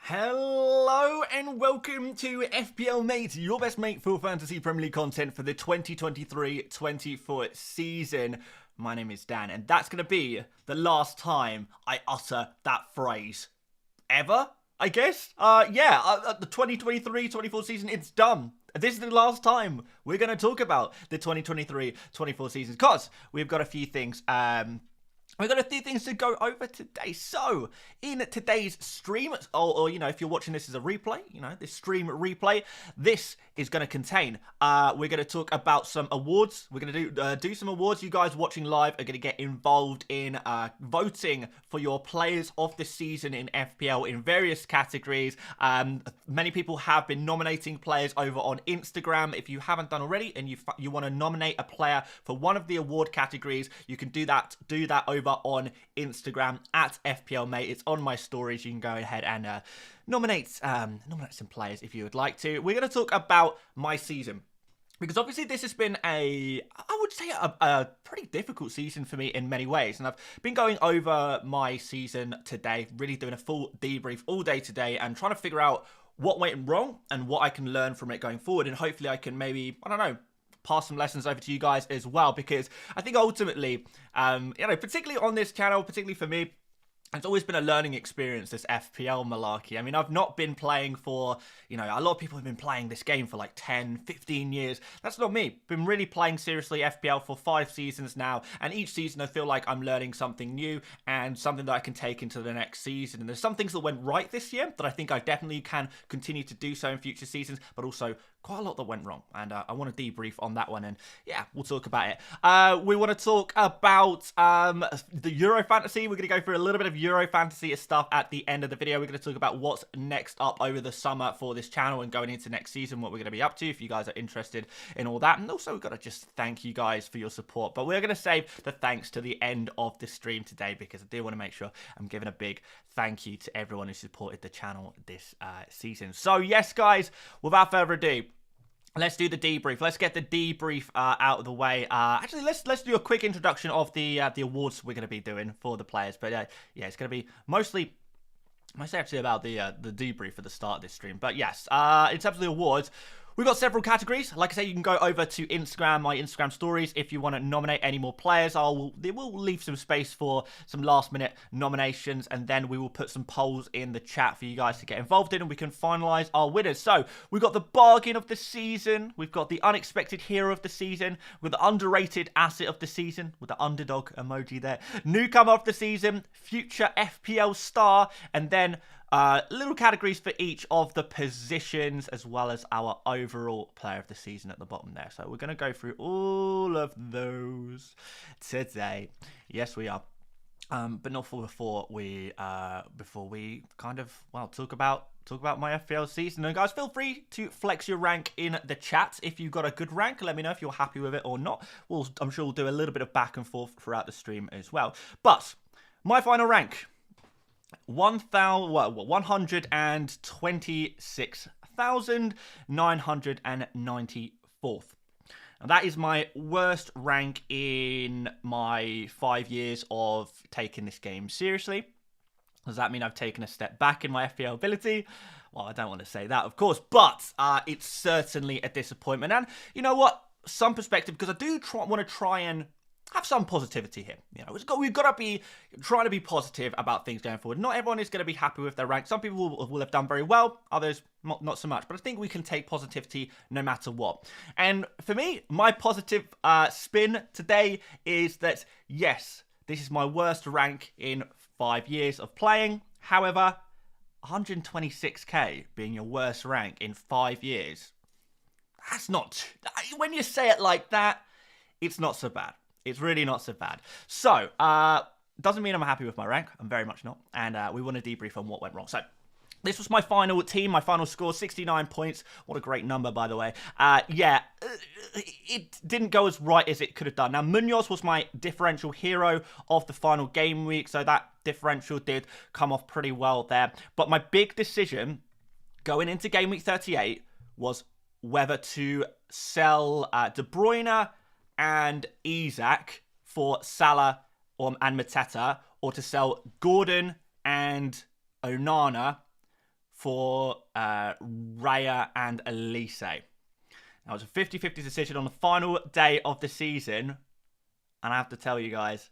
Hello and welcome to FPL Mate, your best mate for fantasy Premier League content for the 2023-24 season. My name is Dan, and that's going to be the last time I utter that phrase. Ever, I guess? The 2023-24 season, it's done. This is the last time we're going to talk about the 2023-24 season, because we've got a few things we've got a few things to go over today. So, in today's stream, or if you're watching this as a replay, this stream replay, this is going to contain, we're going to talk about some awards. We're going to do some awards. You guys watching live are going to get involved in voting for your players of the season in FPL in various categories. Many people have been nominating players over on Instagram. If you haven't done already and you want to nominate a player for one of the award categories, you can do that over on Instagram at FPL Mate. It's on my stories. You can go ahead and nominate some players if you would like to. We're going to talk about my season, because obviously this has been I would say a pretty difficult season for me in many ways. And I've been going over my season today, really doing a full debrief all day today and trying to figure out what went wrong and what I can learn from it going forward. And hopefully I can maybe, pass some lessons over to you guys as well, because I think ultimately, particularly on this channel, particularly for me, it's always been a learning experience, this FPL malarkey. I mean, I've not been playing for, a lot of people have been playing this game for like 10, 15 years. That's not me. Been really playing seriously FPL for 5 seasons now. And each season I feel like I'm learning something new and something that I can take into the next season. And there's some things that went right this year that I think I definitely can continue to do so in future seasons, but also quite a lot that went wrong, and I want to debrief on that one, and yeah, we'll talk about it. We want to talk about the Euro Fantasy. We're going to go through a little bit of Euro Fantasy stuff at the end of the video. We're going to talk about what's next up over the summer for this channel and going into next season, what we're going to be up to, if you guys are interested in all that. And also, we've got to just thank you guys for your support, but we're going to save the thanks to the end of the stream today, because I do want to make sure I'm giving a big thank you to everyone who supported the channel this season. So yes, guys, without further ado, let's do the debrief. Let's get the debrief out of the way. Actually, let's do a quick introduction of the awards we're going to be doing for the players. But yeah, it's going to be mostly actually about the debrief at the start of this stream. But yes, in terms of the awards, we've got several categories. Like I say, you can go over to Instagram, my Instagram stories, if you want to nominate any more players. We'll leave some space for some last-minute nominations, and then we will put some polls in the chat for you guys to get involved in, and we can finalise our winners. So, we've got the bargain of the season, we've got the unexpected hero of the season, we've got the underrated asset of the season, with the underdog emoji there, newcomer of the season, future FPL star, and then little categories for each of the positions, as well as our overall player of the season at the bottom there. So we're going to go through all of those today. Yes, we are. But not before we kind of talk about my FPL season. And guys, feel free to flex your rank in the chat. If you've got a good rank, let me know if you're happy with it or not. I'm sure we'll do a little bit of back and forth throughout the stream as well. But my final rank, 126,994th. And that is my worst rank in my 5 years of taking this game seriously. Does that mean I've taken a step back in my FPL ability? Well, I don't want to say that, of course, but it's certainly a disappointment. And you know what? Some perspective, because I do want to try and have some positivity here. We've got to be trying to be positive about things going forward. Not everyone is going to be happy with their rank. Some people will have done very well, others not so much. But I think we can take positivity no matter what. And for me, my positive spin today is that, yes, this is my worst rank in 5 years of playing. However, 126k being your worst rank in 5 years, that's not... When you say it like that, it's not so bad. It's really not so bad. So, doesn't mean I'm happy with my rank. I'm very much not. And we want to debrief on what went wrong. So, this was my final team, my final score, 69 points. What a great number, by the way. It didn't go as right as it could have done. Now, Munoz was my differential hero of the final game week, so that differential did come off pretty well there. But my big decision going into game week 38 was whether to sell De Bruyne and Isak for Salah and Mateta, or to sell Gordon and Onana for Raya and Elise. Now, it was a 50-50 decision on the final day of the season. And I have to tell you guys,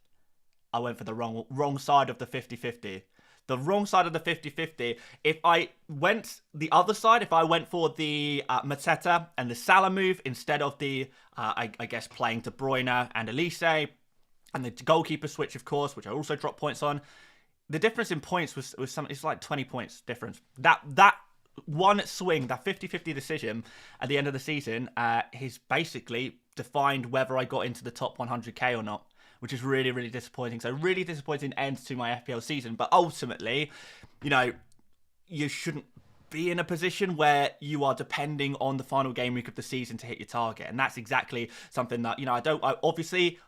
I went for the wrong side of the 50-50. The wrong side of the 50-50. If I went the other side, if I went for the Mateta and the Salah move instead of the, I guess, playing De Bruyne and Elise, and the goalkeeper switch, of course, which I also dropped points on, the difference in points was something. It's like 20 points difference. That one swing, that 50-50 decision at the end of the season, has basically defined whether I got into the top 100k or not, which is really, really disappointing. So really disappointing end to my FPL season. But ultimately, you know, you shouldn't be in a position where you are depending on the final game week of the season to hit your target. And that's exactly something that, you know, I obviously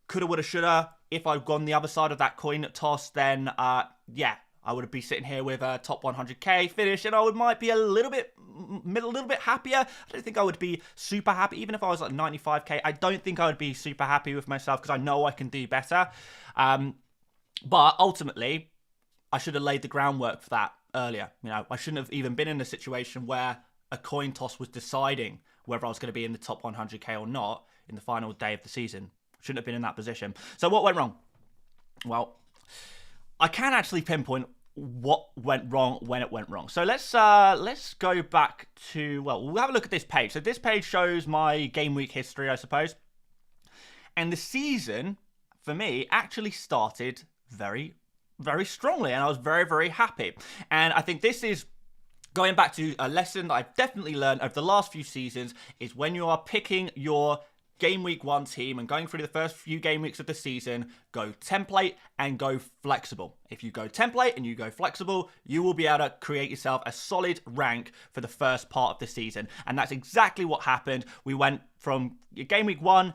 coulda, woulda, shoulda. If I'd gone the other side of that coin toss, then, yeah, I would be sitting here with a top 100k finish, and I might be a little bit happier. I don't think I would be super happy, even if I was like 95k. I don't think I would be super happy with myself because I know I can do better. But ultimately, I should have laid the groundwork for that earlier. You know, I shouldn't have even been in a situation where a coin toss was deciding whether I was going to be in the top 100k or not in the final day of the season. Shouldn't have been in that position. So what went wrong? Well, I can actually pinpoint what went wrong when it went wrong. So let's go back to, well, we'll have a look at this page. So this page shows my game week history, I suppose. And the season, for me, actually started very, very strongly. And I was very, very happy. And I think this is going back to a lesson that I've definitely learned over the last few seasons, is when you are picking your Game Week 1 team and going through the first few game weeks of the season, go template and go flexible. If you go template and you go flexible, you will be able to create yourself a solid rank for the first part of the season. And that's exactly what happened. We went from Game Week 1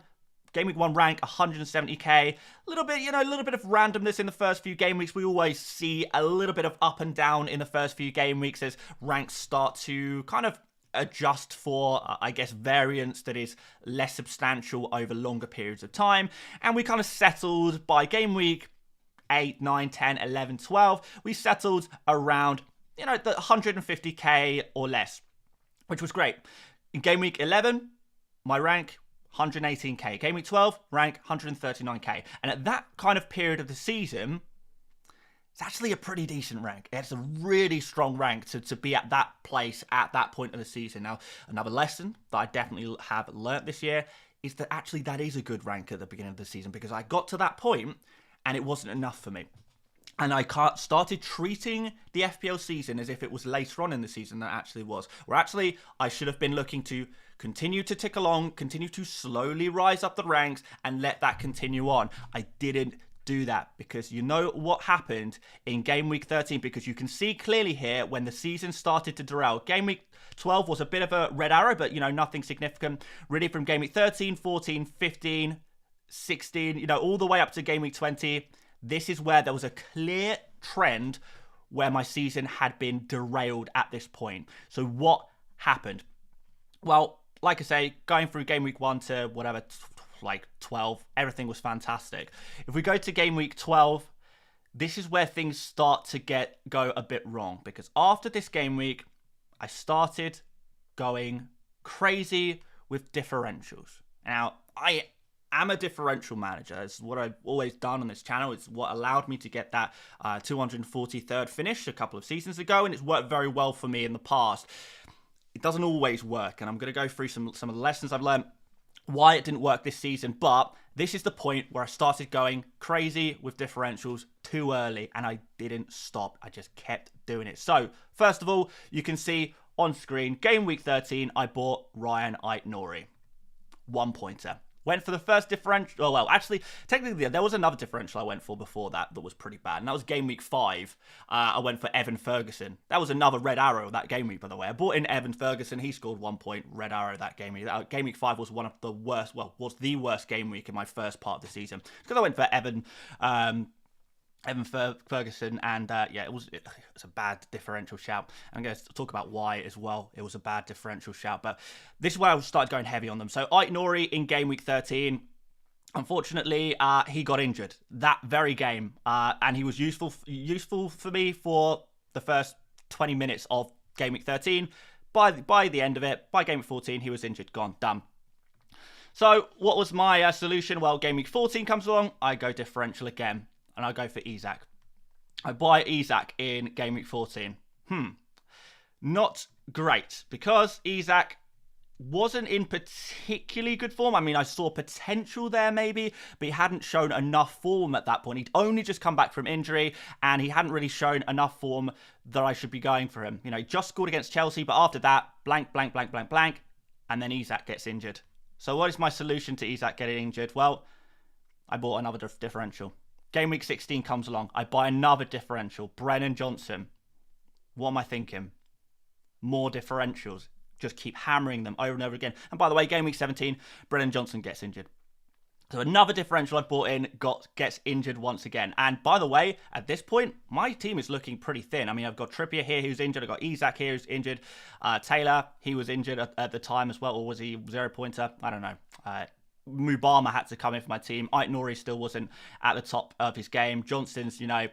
rank 170k, a little bit of randomness in the first few game weeks. We always see a little bit of up and down in the first few game weeks as ranks start to kind of adjust for, I guess, variance that is less substantial over longer periods of time. And we kind of settled by game week 8, 9, 10, 11, 12. We settled around, you know, the 150k or less, which was great. In game week 11, my rank 118k. Game week 12, rank 139k. And at that kind of period of the season, it's actually a pretty decent rank. It's a really strong rank to be at that place at that point of the season. Now, another lesson that I definitely have learnt this year is that actually that is a good rank at the beginning of the season, because I got to that point and it wasn't enough for me. And I started treating the FPL season as if it was later on in the season than it actually was. Where actually I should have been looking to continue to tick along, continue to slowly rise up the ranks and let that continue on. I didn't do that, because you know what happened in game week 13, because you can see clearly here when the season started to derail. Game week 12 was a bit of a red arrow, but, you know, nothing significant really from game week 13, 14, 15, 16, you know, all the way up to game week 20. This is where there was a clear trend where my season had been derailed at this point. So what happened? Well, like I say, going through game week 1 to whatever, like 12, everything was fantastic. If we go to game week 12, this is where things start to go a bit wrong, because after this game week, I started going crazy with differentials. Now, I am a differential manager. It's what I've always done on this channel. It's what allowed me to get that 243rd finish a couple of seasons ago, and it's worked very well for me in the past. It doesn't always work, and I'm going to go through some of the lessons I've learned, why it didn't work this season. But this is the point where I started going crazy with differentials too early, and I didn't stop. I just kept doing it. So first of all, you can see on screen, game week 13, I bought Ryan Ait-Nouri. 1 pointer. Went for the first differential. Oh, well, actually, technically, there was another differential I went for before that was pretty bad. And that was game week 5. I went for Evan Ferguson. That was another red arrow that game week, by the way. I bought in Evan Ferguson. He scored 1 point, red arrow that game week. Game week 5 was one of the worst, well, was the worst game week in my first part of the season. Because I went for Evan Ferguson, and yeah, it was a bad differential shout. I'm going to talk about why as well. It was a bad differential shout, but this is where I started going heavy on them. So Ait-Nouri in game week 13, unfortunately, he got injured that very game, and he was useful for me for the first 20 minutes of Game Week 13. By the end of it, by Game Week 14, he was injured, gone, done. So what was my solution? Well, Game Week 14 comes along, I go differential again, and I go for Isak. I buy Isak in Game Week 14. Not great, because Isak wasn't in particularly good form. I mean, I saw potential there maybe, but he hadn't shown enough form at that point. He'd only just come back from injury, and he hadn't really shown enough form that I should be going for him. You know, he just scored against Chelsea, but after that, blank, blank, blank, blank, blank, and then Isak gets injured. So what is my solution to Isak getting injured? Well, I bought another differential. Game Week 16 comes along. I buy another differential. Brennan Johnson. What am I thinking? More differentials. Just keep hammering them over and over again. And by the way, Game Week 17, Brennan Johnson gets injured. So another differential I bought in gets injured once again. And by the way, at this point, my team is looking pretty thin. I mean, I've got Trippier here who's injured. I've got Isak here who's injured. Taylor, he was injured at the time as well. Or was he 0-pointer? I don't know. Mubama had to come in for my team. Ait-Nouri still wasn't at the top of his game. Johnston's, you know,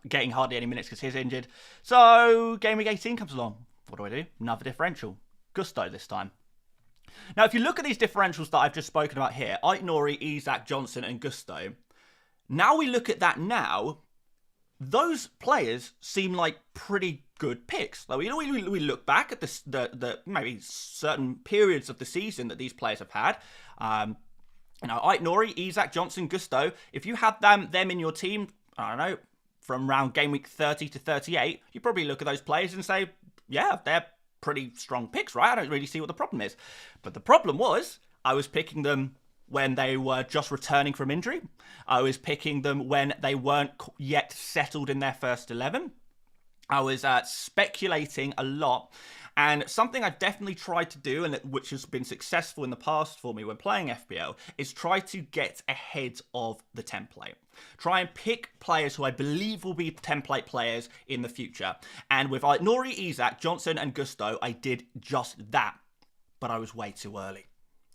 getting hardly any minutes because he's injured. So Game Week 18 comes along. What do? Another differential. Gusto this time. Now, if you look at these differentials that I've just spoken about here, Ait-Nouri, Isak, Johnson, and Gusto, now we look at that now, those players seem like pretty good picks. Like, we look back at the maybe certain periods of the season that these players have had. You know, Ait-Nouri, Isak, Johnson, Gusto, if you had them in your team, I don't know, from around Game Week 30 to 38, you probably look at those players and say, yeah, they're pretty strong picks, right? I don't really see what the problem is. But the problem was, I was picking them when they were just returning from injury. I was picking them when they weren't yet settled in their first 11. I was speculating a lot. And something I've definitely tried to do, and which has been successful in the past for me when playing FPL, is try to get ahead of the template. Try and pick players who I believe will be template players in the future. And with Ait-Nouri, Isak, Johnson, and Gusto, I did just that. But I was way too early.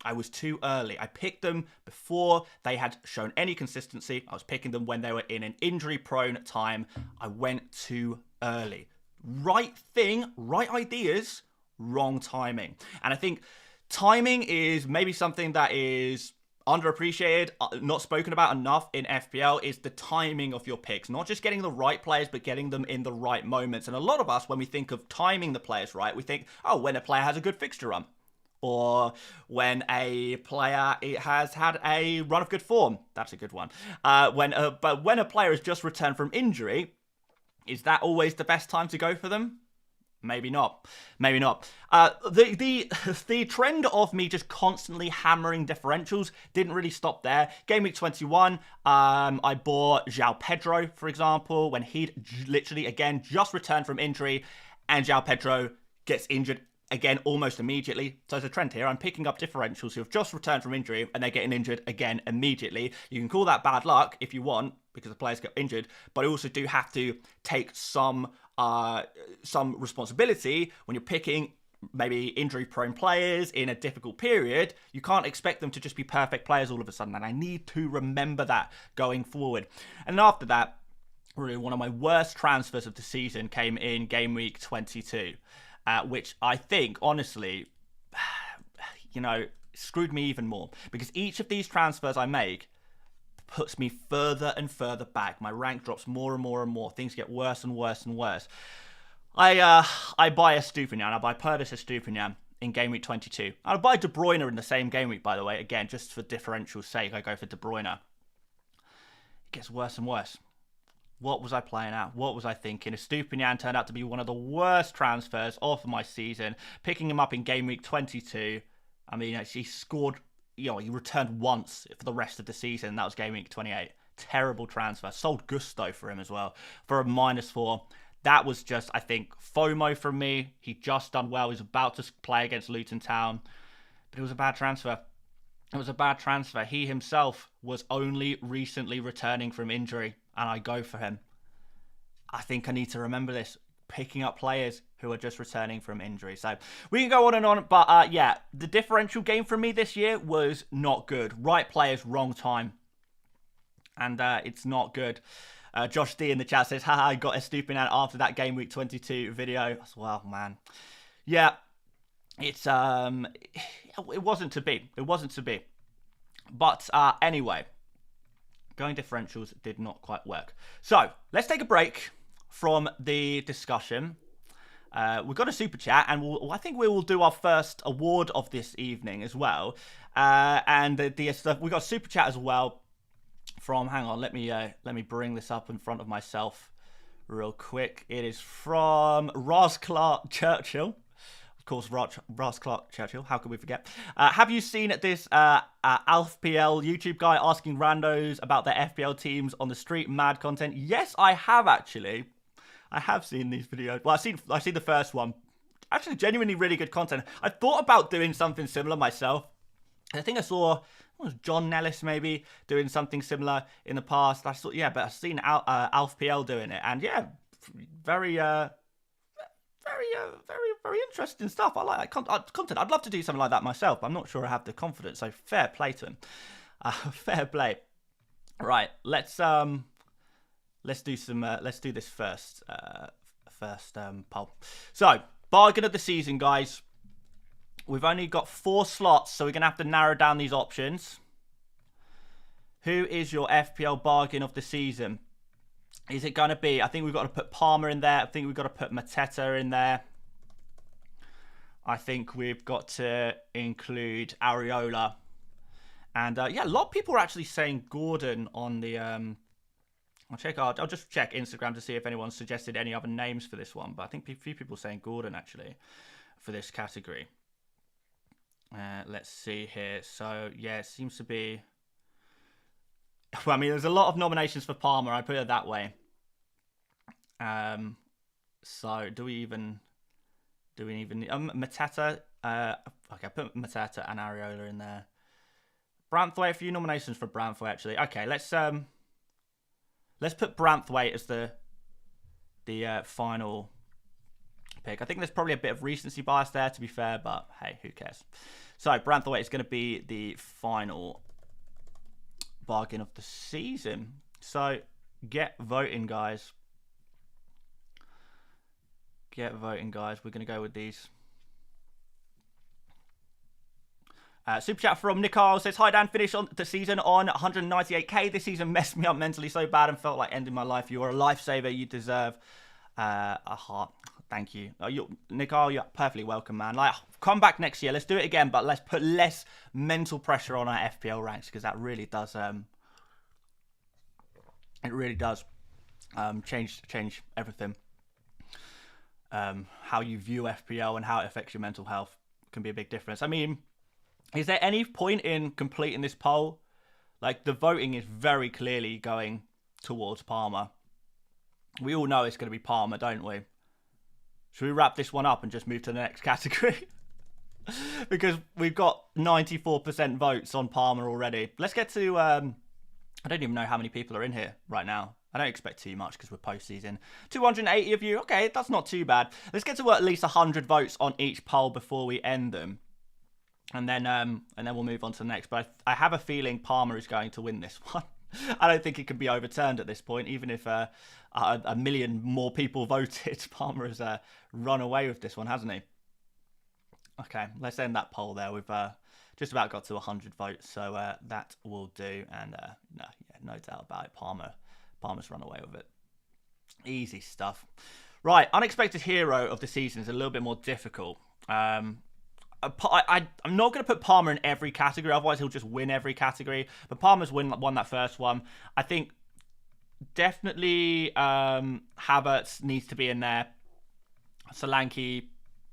I was too early. I picked them before they had shown any consistency. I was picking them when they were in an injury-prone time. I went too early. Right thing, right ideas, wrong timing. And I think timing is maybe something that is underappreciated, not spoken about enough in FPL, is the timing of your picks. Not just getting the right players, but getting them in the right moments. And a lot of us, when we think of timing the players right, we think, oh, when a player has a good fixture run. Or when a player has had a run of good form. That's a good one. But when a player has just returned from injury, is that always the best time to go for them? Maybe not. Maybe not. The trend of me just constantly hammering differentials didn't really stop there. Game Week 21, I bought João Pedro, for example, when he'd literally, again, just returned from injury, and João Pedro gets injured again almost immediately. So there's a trend here. I'm picking up differentials who have just returned from injury and they're getting injured again immediately. You can call that bad luck if you want, because the players get injured, but I also do have to take some responsibility when you're picking maybe injury-prone players in a difficult period. You can't expect them to just be perfect players all of a sudden, and I need to remember that going forward. And after that, really one of my worst transfers of the season came in Game Week 22. Which I think, honestly, you know, screwed me even more. Because each of these transfers I make puts me further and further back. My rank drops more and more and more. Things get worse and worse and worse. I buy a Stupinian. I buy Purvis Stupinian in Game Week 22. I'll buy De Bruyne in the same game week, by the way. Again, just for differential sake, I go for De Bruyne. It gets worse and worse. What was I playing at? What was I thinking? Stupinian turned out to be one of the worst transfers of my season. Picking him up in Game Week 22. I mean, he scored, you know, he returned once for the rest of the season. That was Game Week 28. Terrible transfer. Sold Gusto for him as well for a -4. That was just, I think, FOMO from me. He'd just done well. He was about to play against Luton Town. But it was a bad transfer. It was a bad transfer. He himself was only recently returning from injury, and I go for him. I think I need to remember this. Picking up players who are just returning from injury. So we can go on and on, but yeah, the differential game for me this year was not good. Right players, wrong time. And it's not good. Josh D in the chat says, haha, I got a stooping out after that Game Week 22 video as well, man. Yeah, it's, it wasn't to be. It wasn't to be. But anyway, going differentials did not quite work. So let's take a break from the discussion. We've got a super chat, and I think we will do our first award of this evening as well. And we got a super chat as well from. Hang on, let me bring this up in front of myself real quick. It is from Ross Clark Churchill. Of course, Ross Clark Churchill. How could we forget? Have you seen this FPL YouTube guy asking randos about their FPL teams on the street? Mad content. Yes, I have actually. I have seen these videos. Well, I've seen the first one. Actually, genuinely really good content. I thought about doing something similar myself. I think I saw John Nellis maybe doing something similar in the past. I thought, yeah, but I've seen FPL doing it, and yeah, very interesting stuff. I like that content. I'd love to do something like that myself, but I'm not sure I have the confidence. So fair play to him. Fair play. Right, let's do some. Let's do this first poll. So, bargain of the season, guys. We've only got 4 slots, so we're gonna have to narrow down these options. Who is your FPL bargain of the season? Is it gonna be? I think we've got to put Palmer in there. I think we've got to put Mateta in there. I think we've got to include Areola, and yeah, a lot of people are actually saying Gordon on the. I'll just check Instagram to see if anyone suggested any other names for this one. But I think a few people are saying Gordon, actually, for this category. Let's see here. So, yeah, it seems to be... Well, I mean, there's a lot of nominations for Palmer. I put it that way. So, do we even... Mateta... okay, I put Mateta and Areola in there. Branthwaite, a few nominations for Branthwaite, actually. Okay, let's put Branthwaite as the final pick. I think there's probably a bit of recency bias there, to be fair, but hey, who cares? So Branthwaite is going to be the final bargain of the season. So get voting, guys. Get voting, guys. We're going to go with these. Super chat from Nicole says, hi Dan, finished on the season on 198k. This season messed me up mentally so bad and felt like ending my life. You are a lifesaver. You deserve a heart. Thank you. Nicole, you're perfectly welcome, man. Like, come back next year. Let's do it again, but let's put less mental pressure on our FPL ranks, because that really does change everything. How you view FPL and how it affects your mental health can be a big difference. I mean, is there any point in completing this poll? Like, the voting is very clearly going towards Palmer. We all know it's going to be Palmer, don't we? Should we wrap this one up and just move to the next category? Because we've got 94% votes on Palmer already. Let's get to... I don't even know how many people are in here right now. I don't expect too much because we're post-season. 280 of you. Okay, that's not too bad. Let's get to at least 100 votes on each poll before we end them. And then we'll move on to the next. But I have a feeling Palmer is going to win this one. I don't think it can be overturned at this point, even if a million more people voted. Palmer has run away with this one, hasn't he? Okay, let's end that poll there. We've just about got to 100 votes, so that will do. And no doubt about it, Palmer's run away with it. Easy stuff. Right, unexpected hero of the season is a little bit more difficult. I'm not going to put Palmer in every category, otherwise he'll just win every category. But Palmer's won that first one. I think definitely Havertz needs to be in there. Solanke,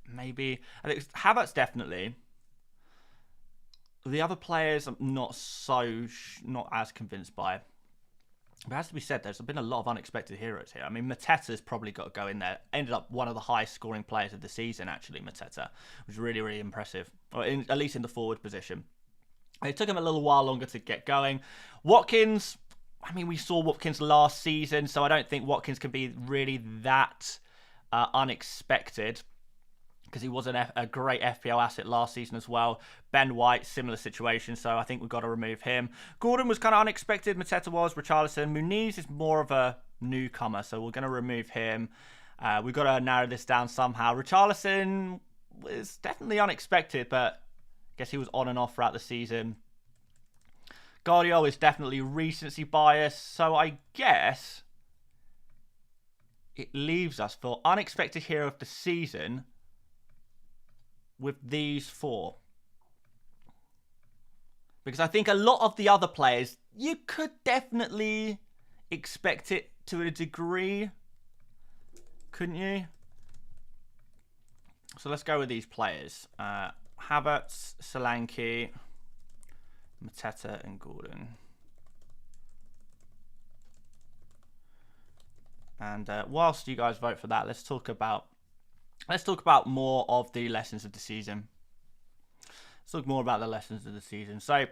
maybe. I think Havertz definitely. The other players I'm not as convinced by. But it has to be said, there's been a lot of unexpected heroes here. I mean, Mateta's probably got to go in there. Ended up one of the highest scoring players of the season, actually, Mateta. Was really, really impressive. Or at least in the forward position. It took him a little while longer to get going. Watkins, I mean, we saw Watkins last season, so I don't think Watkins can be really that unexpected. Because he was a great FPL asset last season as well. Ben White, similar situation, so I think we've got to remove him. Gordon was kind of unexpected. Mateta was. Richarlison. Muniz is more of a newcomer, so we're going to remove him. We've got to narrow this down somehow. Richarlison was definitely unexpected, but I guess he was on and off throughout the season. Guardiola is definitely recency bias, so I guess it leaves us for unexpected hero of the season with these 4. Because I think a lot of the other players, you could definitely expect it to a degree, couldn't you? So let's go with these players. Havertz, Solanke, Mateta and Gordon. And whilst you guys vote for that, let's talk about more of the lessons of the season. Let's talk more about the lessons of the season. So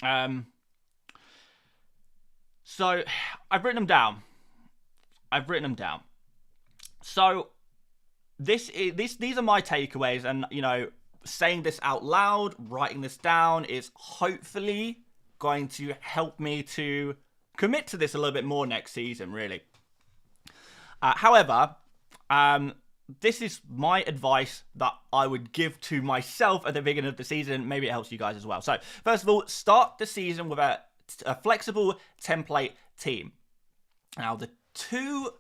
I've written them down. So these are my takeaways, and saying this out loud, writing this down is hopefully going to help me to commit to this a little bit more next season, really. However, this is my advice that I would give to myself at the beginning of the season. Maybe it helps you guys as well. So, first of all, start the season with a flexible template team. Now, the 2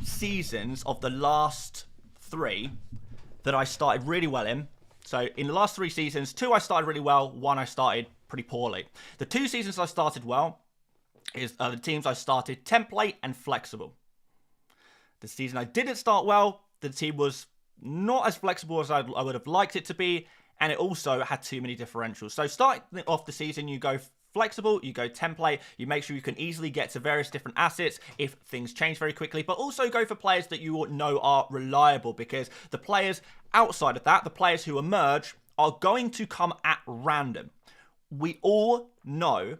seasons of the last 3 that I started really well in. So, in the last 3 seasons, 2 I started really well, 1 I started pretty poorly. The 2 seasons I started well is the teams I started template and flexible. The season I didn't start well, the team was not as flexible as I would have liked it to be, and it also had too many differentials. So starting off the season, you go flexible, you go template, you make sure you can easily get to various different assets if things change very quickly, but also go for players that you know are reliable, because the players outside of that, the players who emerge, are going to come at random. We all know,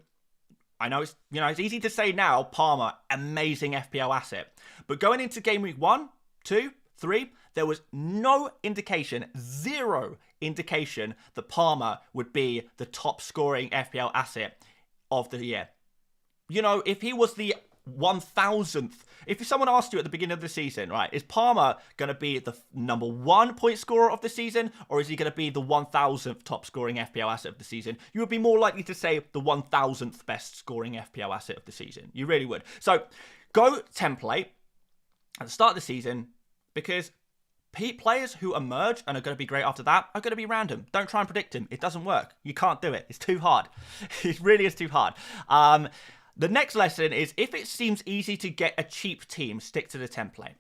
I know it's easy to say now, Palmer, amazing FPL asset, but going into game week 1, 2, 3, there was no indication, 0 indication that Palmer would be the top scoring FPL asset of the year. If he was the 1000th, if someone asked you at the beginning of the season, right, is Palmer going to be the number 1 point scorer of the season, or is he going to be the 1000th top scoring FPL asset of the season? You would be more likely to say the 1000th best scoring FPL asset of the season. You really would. So go template at the start of the season, because players who emerge and are going to be great after that are going to be random. Don't try and predict them. It doesn't work. You can't do it. It's too hard. It really is too hard. The next lesson is, if it seems easy to get a cheap team, stick to the template.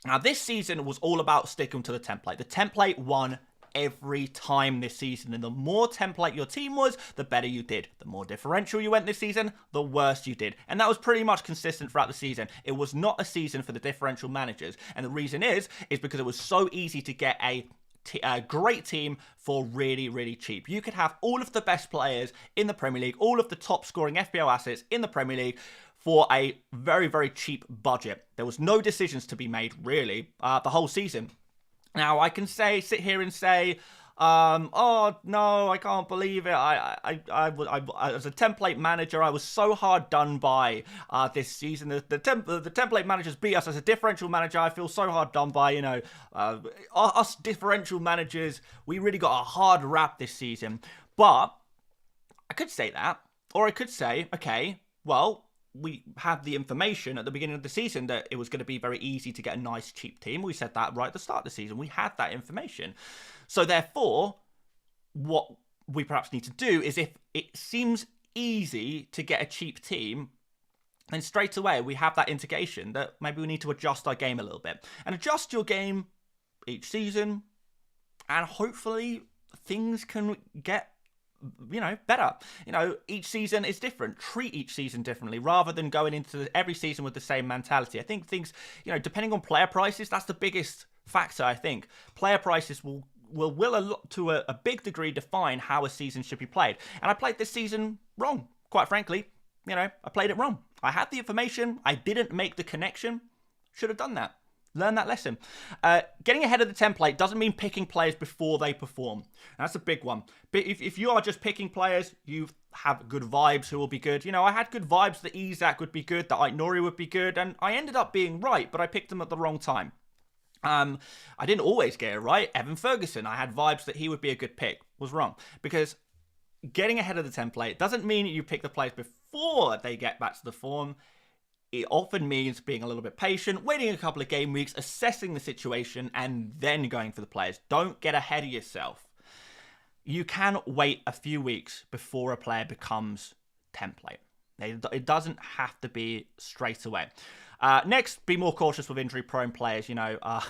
Now, this season was all about sticking to the template. The template won every time this season, and the more template your team was, the better you did. The more differential you went this season, the worse you did, and that was pretty much consistent throughout the season. It was not a season for the differential managers, and the reason is because it was so easy to get a great team for really, really cheap. You could have all of the best players in the Premier League, all of the top scoring FPL assets in the Premier League for a very, very cheap budget. There was no decisions to be made, really, the whole season. Now, I can sit here and say, oh no, I can't believe it. I as a template manager, I was so hard done by this season. The template managers beat us. As a differential manager, I feel so hard done by. Us differential managers, we really got a hard rap this season. But I could say that, or I could say, okay, well, we had the information at the beginning of the season that it was going to be very easy to get a nice cheap team. We said that right at the start of the season. We had that information. So therefore, what we perhaps need to do is, if it seems easy to get a cheap team, then straight away we have that indication that maybe we need to adjust our game a little bit. And adjust your game each season, and hopefully things can get better. Each season is different. Treat each season differently, rather than going into every season with the same mentality. I think things, depending on player prices, that's the biggest factor. I think player prices will to a big degree define how a season should be played. And I played this season wrong, quite frankly. I played it wrong. I had the information. I didn't make the connection. Should have done that. Learn that lesson. Getting ahead of the template doesn't mean picking players before they perform. That's a big one. But if you are just picking players, you have good vibes who will be good. You know, I had good vibes that Isak would be good, that Aït-Nouri would be good, and I ended up being right, but I picked them at the wrong time. I didn't always get it right. Evan Ferguson, I had vibes that he would be a good pick. Was wrong. Because getting ahead of the template doesn't mean you pick the players before they get back to the form. It often means being a little bit patient, waiting a couple of game weeks, assessing the situation, and then going for the players. Don't get ahead of yourself. You can wait a few weeks before a player becomes template. It doesn't have to be straight away. Next, be more cautious with injury-prone players. You know, I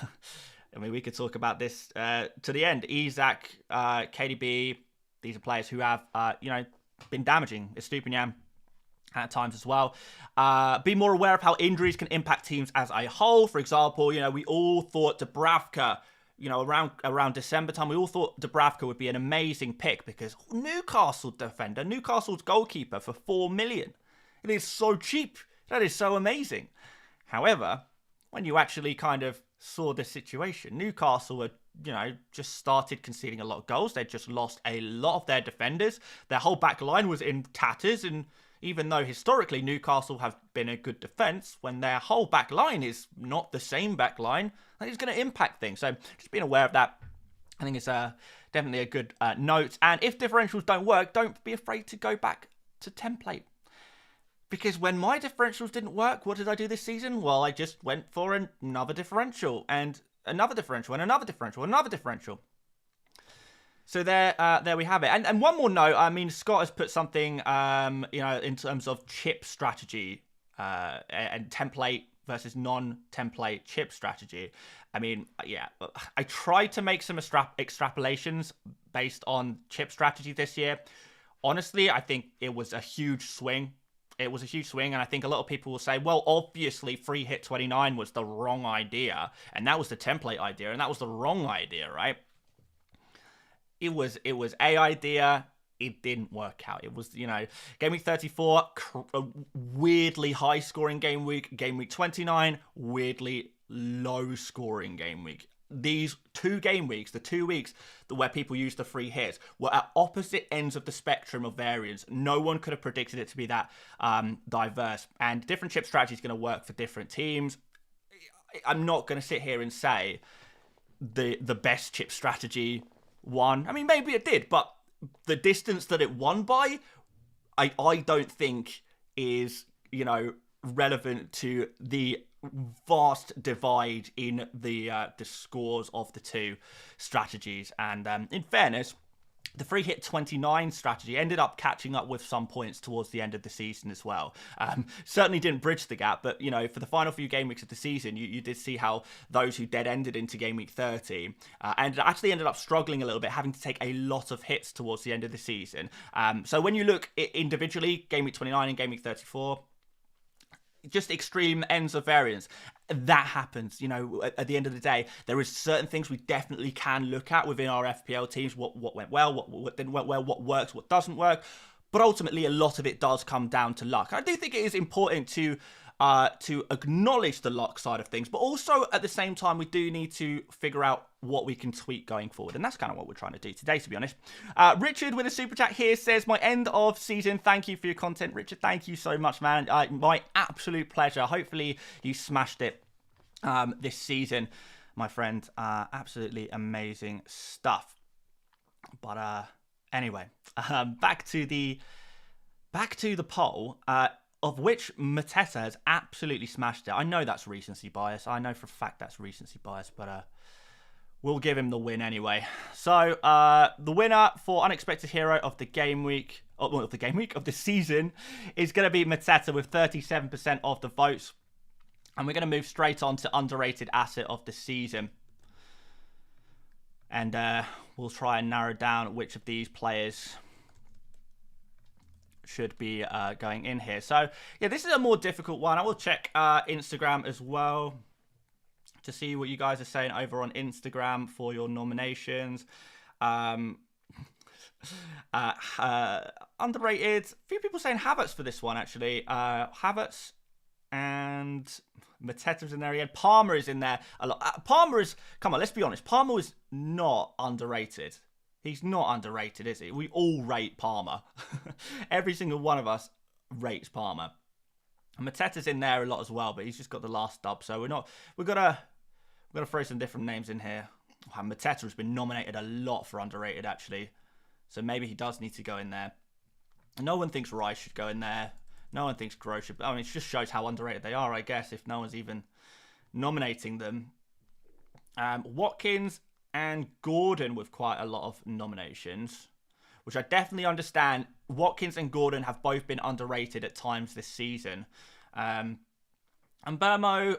mean, we could talk about this to the end. Isak, KDB, these are players who have, been damaging. Estupiñán at times as well. Be more aware of how injuries can impact teams as a whole. For example, you know, we all thought Dubravka, you know, around December time, we all thought Dubravka would be an amazing pick because Newcastle defender, Newcastle's goalkeeper for 4 million. It is so cheap. That is so amazing. However, when you actually kind of saw the situation, Newcastle had, you know, just started conceding a lot of goals. They'd just lost a lot of their defenders. Their whole back line was in tatters, and even though historically Newcastle have been a good defence, when their whole back line is not the same back line, that is going to impact things. So just being aware of that, I think it's definitely a good note. And if differentials don't work, don't be afraid to go back to template. Because when my differentials didn't work, what did I do this season? Well, I just went for another differential, and another differential, and another differential, another differential. So there we have it. And one more note. I mean, Scott has put something, in terms of chip strategy and template versus non-template chip strategy. I mean, yeah, I tried to make some extrapolations based on chip strategy this year. Honestly, I think it was a huge swing. It was a huge swing, and I think a lot of people will say, well, obviously free hit 29 was the wrong idea, and that was the template idea, and that was the wrong idea, right? It was a idea. It didn't work out. It was, you know, game week 34, a weirdly high scoring game week. Game week 29, weirdly low scoring game week. These 2 game weeks, the 2 weeks where people used the free hits, were at opposite ends of the spectrum of variance. No one could have predicted it to be that diverse. And different chip strategy is going to work for different teams. I'm not going to sit here and say the best chip strategy won. I mean, maybe it did, but the distance that it won by, I don't think is, you know, relevant to the vast divide in the scores of the 2 strategies. And in fairness, the free hit 29 strategy ended up catching up with some points towards the end of the season as well. Certainly didn't bridge the gap, but, you know, for the final few game weeks of the season, you did see how those who dead ended into game week 30 and actually ended up struggling a little bit, having to take a lot of hits towards the end of the season. So when you look individually, game week 29 and game week 34, just extreme ends of variance. That happens, you know, at the end of the day. There is certain things we definitely can look at within our FPL teams, what went well, what didn't work well, what works, what doesn't work. But ultimately, a lot of it does come down to luck. I do think it is important to acknowledge the luck side of things, but also at the same time, we do need to figure out what we can tweak going forward. And that's kind of what we're trying to do today, to be honest. Richard with a super chat here says, my end of season. Thank you for your content, Richard. Thank you so much, man. My absolute pleasure. Hopefully you smashed it this season, my friend. Absolutely amazing stuff. But anyway, back to the poll. Of which Mateta has absolutely smashed it. I know that's recency bias. I know for a fact that's recency bias, but we'll give him the win anyway. So the winner for Unexpected Hero of the game week, of the season, is going to be Mateta with 37% of the votes. And we're going to move straight on to Underrated Asset of the season. And we'll try and narrow down which of these players should be going in here. So yeah, this is a more difficult one. I will check Instagram as well to see what you guys are saying over on Instagram for your nominations. Underrated. A few people saying Havertz for this one, actually. Havertz and Mateta's in there again. Palmer is in there a lot. Palmer is, come on, let's be honest. Palmer is not underrated. He's not underrated, is he? We all rate Palmer. Every single one of us rates Palmer. Mateta's in there a lot as well, but he's just got the last dub. So we're gonna throw some different names in here. Mateta has been nominated a lot for underrated, actually. So maybe he does need to go in there. No one thinks Rice should go in there. No one thinks Gross should. I mean, it just shows how underrated they are, I guess, if no one's even nominating them. Watkins and Gordon with quite a lot of nominations, which I definitely understand. Watkins and Gordon have both been underrated at times this season. And Burmo,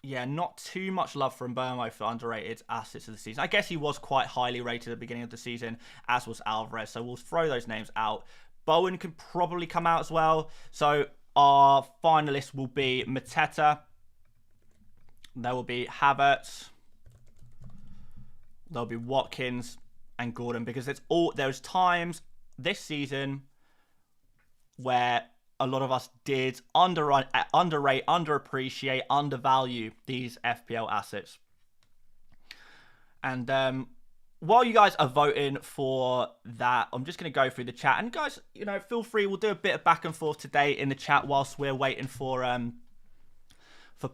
yeah, not too much love from Burmo for underrated assets of the season. I guess he was quite highly rated at the beginning of the season, as was Alvarez. So we'll throw those names out. Bowen can probably come out as well. So our finalists will be Mateta. There will be Havertz. There'll be Watkins and Gordon, because there's times this season where a lot of us did underrate, underappreciate, undervalue these FPL assets. And while you guys are voting for that, I'm just going to go through the chat. And guys, feel free. We'll do a bit of back and forth today in the chat whilst we're waiting for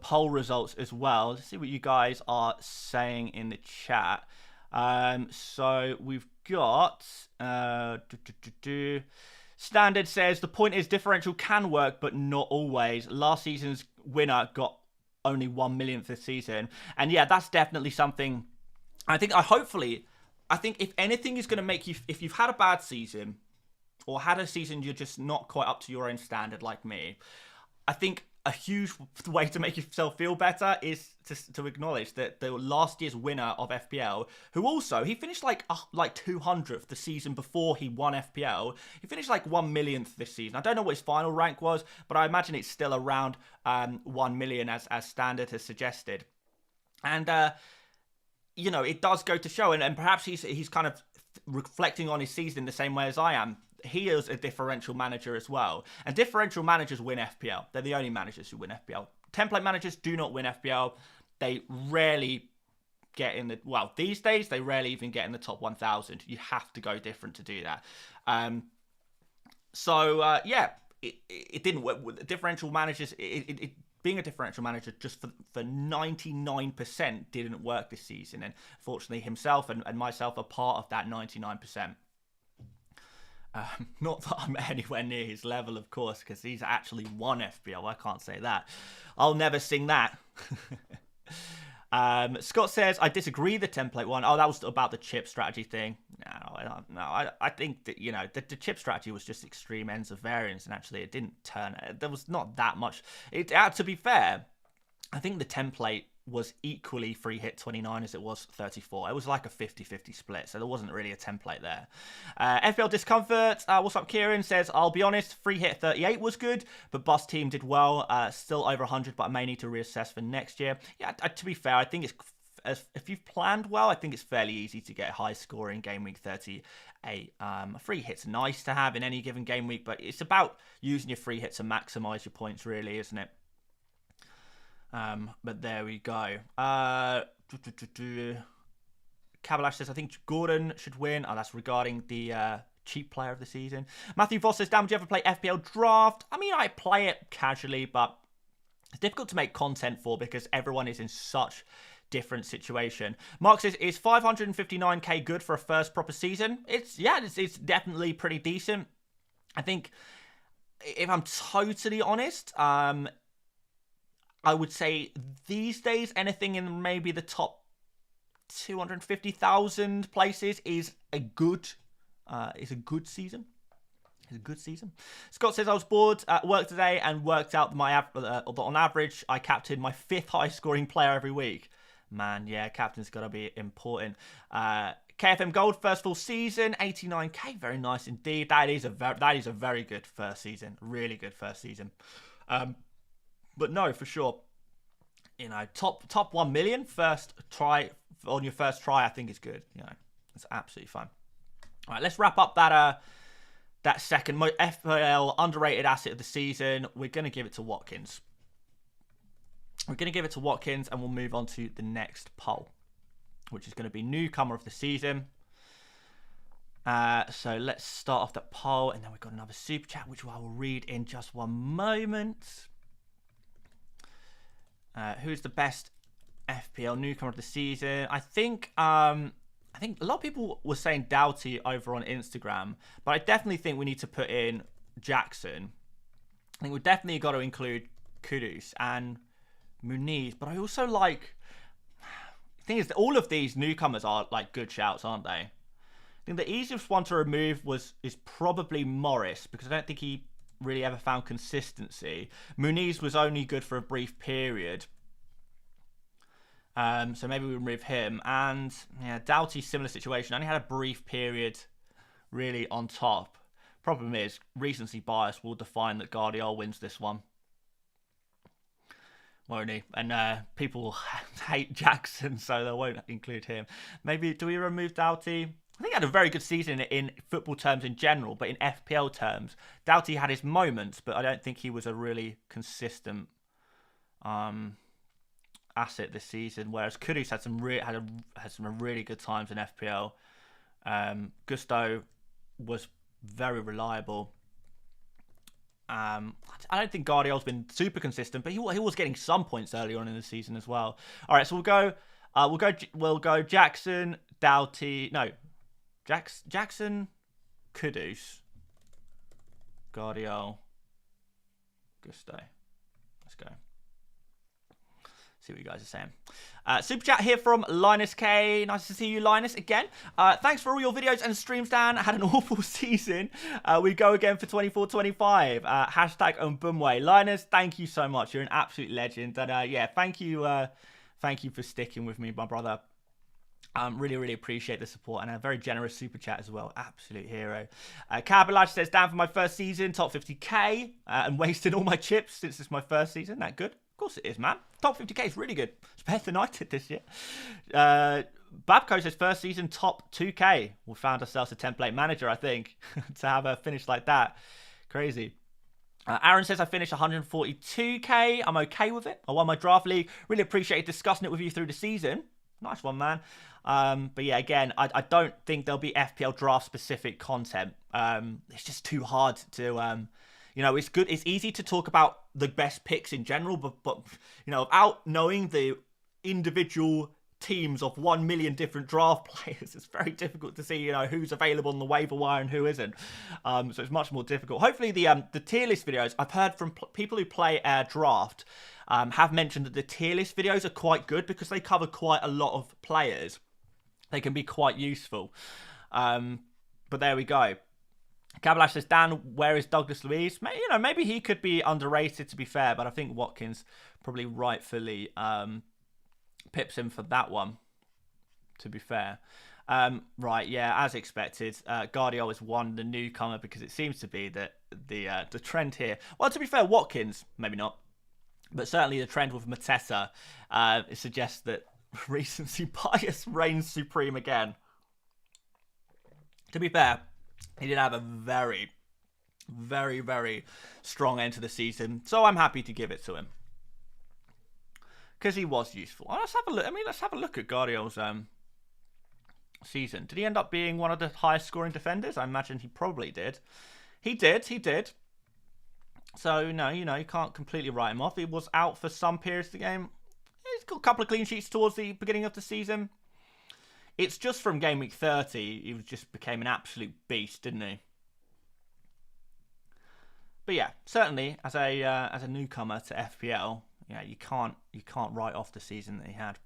poll results as well. Let's see what you guys are saying in the chat. So we've got Standard says the point is differential can work, but not always. Last season's winner got only 1 millionth this season, and yeah, that's definitely something. I think if anything is going to make you, if you've had a bad season or had a season you're just not quite up to your own standard like me, I think a huge way to make yourself feel better is to acknowledge that the last year's winner of FPL, who also, he finished like 200th the season before he won FPL. He finished like 1 millionth this season. I don't know what his final rank was, but I imagine it's still around 1 million as Standard has suggested. And, it does go to show, and perhaps he's kind of reflecting on his season the same way as I am. He is a differential manager as well. And differential managers win FPL. They're the only managers who win FPL. Template managers do not win FPL. They rarely get in the... Well, these days, they rarely even get in the top 1,000. You have to go different to do that. It didn't work. Differential managers... Being a differential manager just for 99% didn't work this season. And fortunately, himself and myself are part of that 99%. Not that I'm anywhere near his level, of course, because he's actually won FPL. I can't say that. I'll never sing that. Scott says, I disagree the template one. Oh, that was about the chip strategy thing. No, I think that, the chip strategy was just extreme ends of variance, and actually it didn't turn... There was not that much... To be fair, I think the template was equally free hit 29 as it was 34. It was like a 50-50 split, so there wasn't really a template there. FPL Discomfort, what's up, Kieran, says, I'll be honest, free hit 38 was good, but Bus Team did well, still over 100, but I may need to reassess for next year. Yeah, to be fair, I think if you've planned well, I think it's fairly easy to get a high score in Game Week 38. A free hit's nice to have in any given game week, but it's about using your free hit to maximise your points, really, isn't it? But there we go. Kabalash says, I think Gordon should win. Oh, that's regarding the cheap player of the season. Matthew Voss says, Dan, would you ever play FPL Draft? I mean, I play it casually, but it's difficult to make content for because everyone is in such different situation. Mark says, is 559k good for a first proper season? It's definitely pretty decent. I think, if I'm totally honest, I would say these days, anything in maybe the top 250,000 places is a good season. It's a good season. Scott says, I was bored at work today and worked out on average, I captained my 5th highest scoring player every week. Man, yeah, captain's got to be important. KFM Gold, first full season, 89k, very nice indeed. That is a very good first season, really good first season. But no, for sure, top 1 million first try on your first try, I think is good. It's absolutely fine. All right, let's wrap up that second FPL underrated asset of the season. We're going to give it to Watkins. We're going to give it to Watkins, and we'll move on to the next poll, which is going to be newcomer of the season. So let's start off that poll, and then we've got another super chat, which I will read in just one moment. Who's the best FPL newcomer of the season? I think a lot of people were saying Doughty over on Instagram, but I definitely think we need to put in Jackson. I think we've definitely got to include Kudus and Muniz, but I also like... The thing is that all of these newcomers are like good shouts, aren't they? I think the easiest one to remove is probably Morris, because I don't think he really ever found consistency. Muniz was only good for a brief period. So maybe we remove him. And yeah, Doughty, similar situation. Only had a brief period really on top. Problem is, recency bias will define that Guardiola wins this one. Won't he? And people hate Jackson, so they won't include him. Maybe, do we remove Doughty? I think he had a very good season in football terms in general, but in FPL terms, Doughty had his moments, but I don't think he was a really consistent asset this season. Whereas Kudus had some really good times in FPL. Gusto was very reliable. I don't think Guardiola's been super consistent, but he was getting some points early on in the season as well. All right, so we'll go Jackson, Doughty, Jackson, Kudus, Guardiola, Gusto. Let's go. See what you guys are saying. Super chat here from Linus K. Nice to see you, Linus, again. Thanks for all your videos and streams, Dan. I had an awful season. We go again for 24-25. Hashtag Mbumwe. Linus, thank you so much. You're an absolute legend. And yeah, thank you for sticking with me, my brother. Really, really appreciate the support, and a very generous super chat as well. Absolute hero. Cabalage says, Dan, for my first season, top 50k, and wasted all my chips since it's my first season. That good? Of course it is, man. Top 50k is really good. It's better than I did this year. Babco says, first season, top 2k. We found ourselves a template manager, I think, to have a finish like that. Crazy. Aaron says, I finished 142k. I'm okay with it. I won my draft league. Really appreciated discussing it with you through the season. Nice one, man. But yeah, again, I don't think there'll be FPL draft specific content. It's just too hard to, it's good. It's easy to talk about the best picks in general, but without knowing the individual teams of 1 million different draft players, it's very difficult to see, who's available on the waiver wire and who isn't. So it's much more difficult. Hopefully the tier list videos, I've heard from people who play draft, have mentioned that the tier list videos are quite good because they cover quite a lot of players. They can be quite useful. But there we go. Cabalash says, Dan, where is Douglas Luiz? Maybe he could be underrated, to be fair, but I think Watkins probably rightfully pips him for that one, to be fair. Right, yeah, as expected, Guardiola has won the newcomer because it seems to be that the trend here. Well, to be fair, Watkins, maybe not. But certainly the trend with Mateta suggests that recency bias reigns supreme again. To be fair, he did have a very, very, very strong end to the season. So I'm happy to give it to him. Because he was useful. Let's have a look. Let's have a look at Guardiola's season. Did he end up being one of the highest scoring defenders? I imagine he probably did. He did. So, no, you can't completely write him off. He was out for some periods of the game. He's got a couple of clean sheets towards the beginning of the season. It's just from game week 30, he just became an absolute beast, didn't he? But yeah, certainly as a newcomer to FPL, you can't write off the season that he had.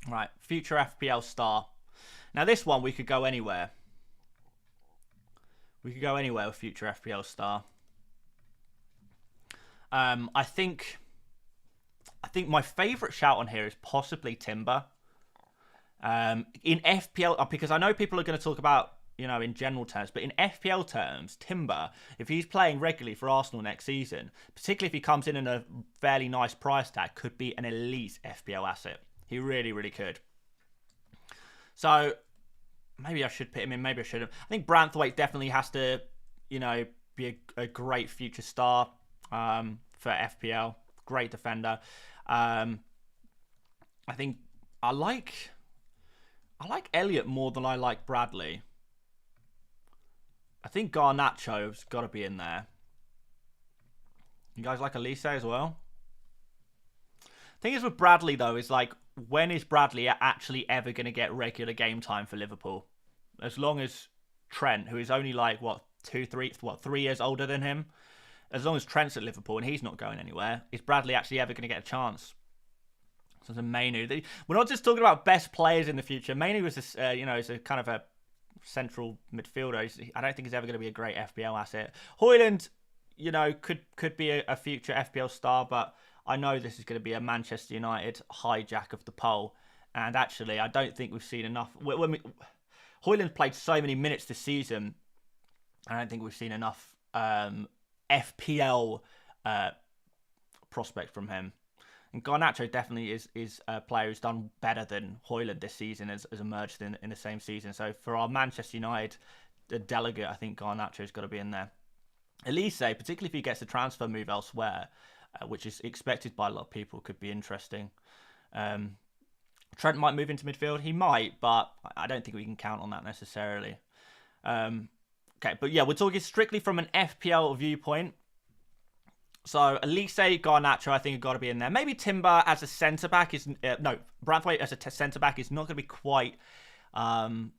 Right, future FPL star. Now this one we could go anywhere. We could go anywhere with future FPL star. I think my favourite shout on here is possibly Timber. In FPL, because I know people are going to talk about, in general terms, but in FPL terms, Timber, if he's playing regularly for Arsenal next season, particularly if he comes in a fairly nice price tag, could be an elite FPL asset. He really, really could. So maybe I should put him in, maybe I shouldn't. I think Branthwaite definitely has to, be a great future star for FPL. Great defender. I think I like Elliott more than I like Bradley. I think Garnacho's got to be in there. You guys like Elise as well? Thing is with Bradley though is like, when is Bradley actually ever going to get regular game time for Liverpool? As long as Trent, who is only like 3 years older than him, as long as Trent's at Liverpool and he's not going anywhere, is Bradley actually ever going to get a chance? So it's Mainu. We're not just talking about best players in the future. Mainu is is a kind of a central midfielder. I don't think he's ever going to be a great FPL asset. Højlund, could be a future FPL star, but I know this is going to be a Manchester United hijack of the poll. And actually, I don't think we've seen enough. Højlund played so many minutes this season, I don't think we've seen enough FPL prospect from him. And Garnacho definitely is a player who's done better than Højlund this season, has emerged in the same season. So for our Manchester United delegate, I think Garnacho's got to be in there. Elise, particularly if he gets a transfer move elsewhere, which is expected by a lot of people, could be interesting. Trent might move into midfield. He might, but I don't think we can count on that necessarily. Okay, but yeah, we're talking strictly from an FPL viewpoint. So Elise, Garnacho, I think have got to be in there. Maybe Timber as a centre back is Braithwaite as a centre back is not going to be quite the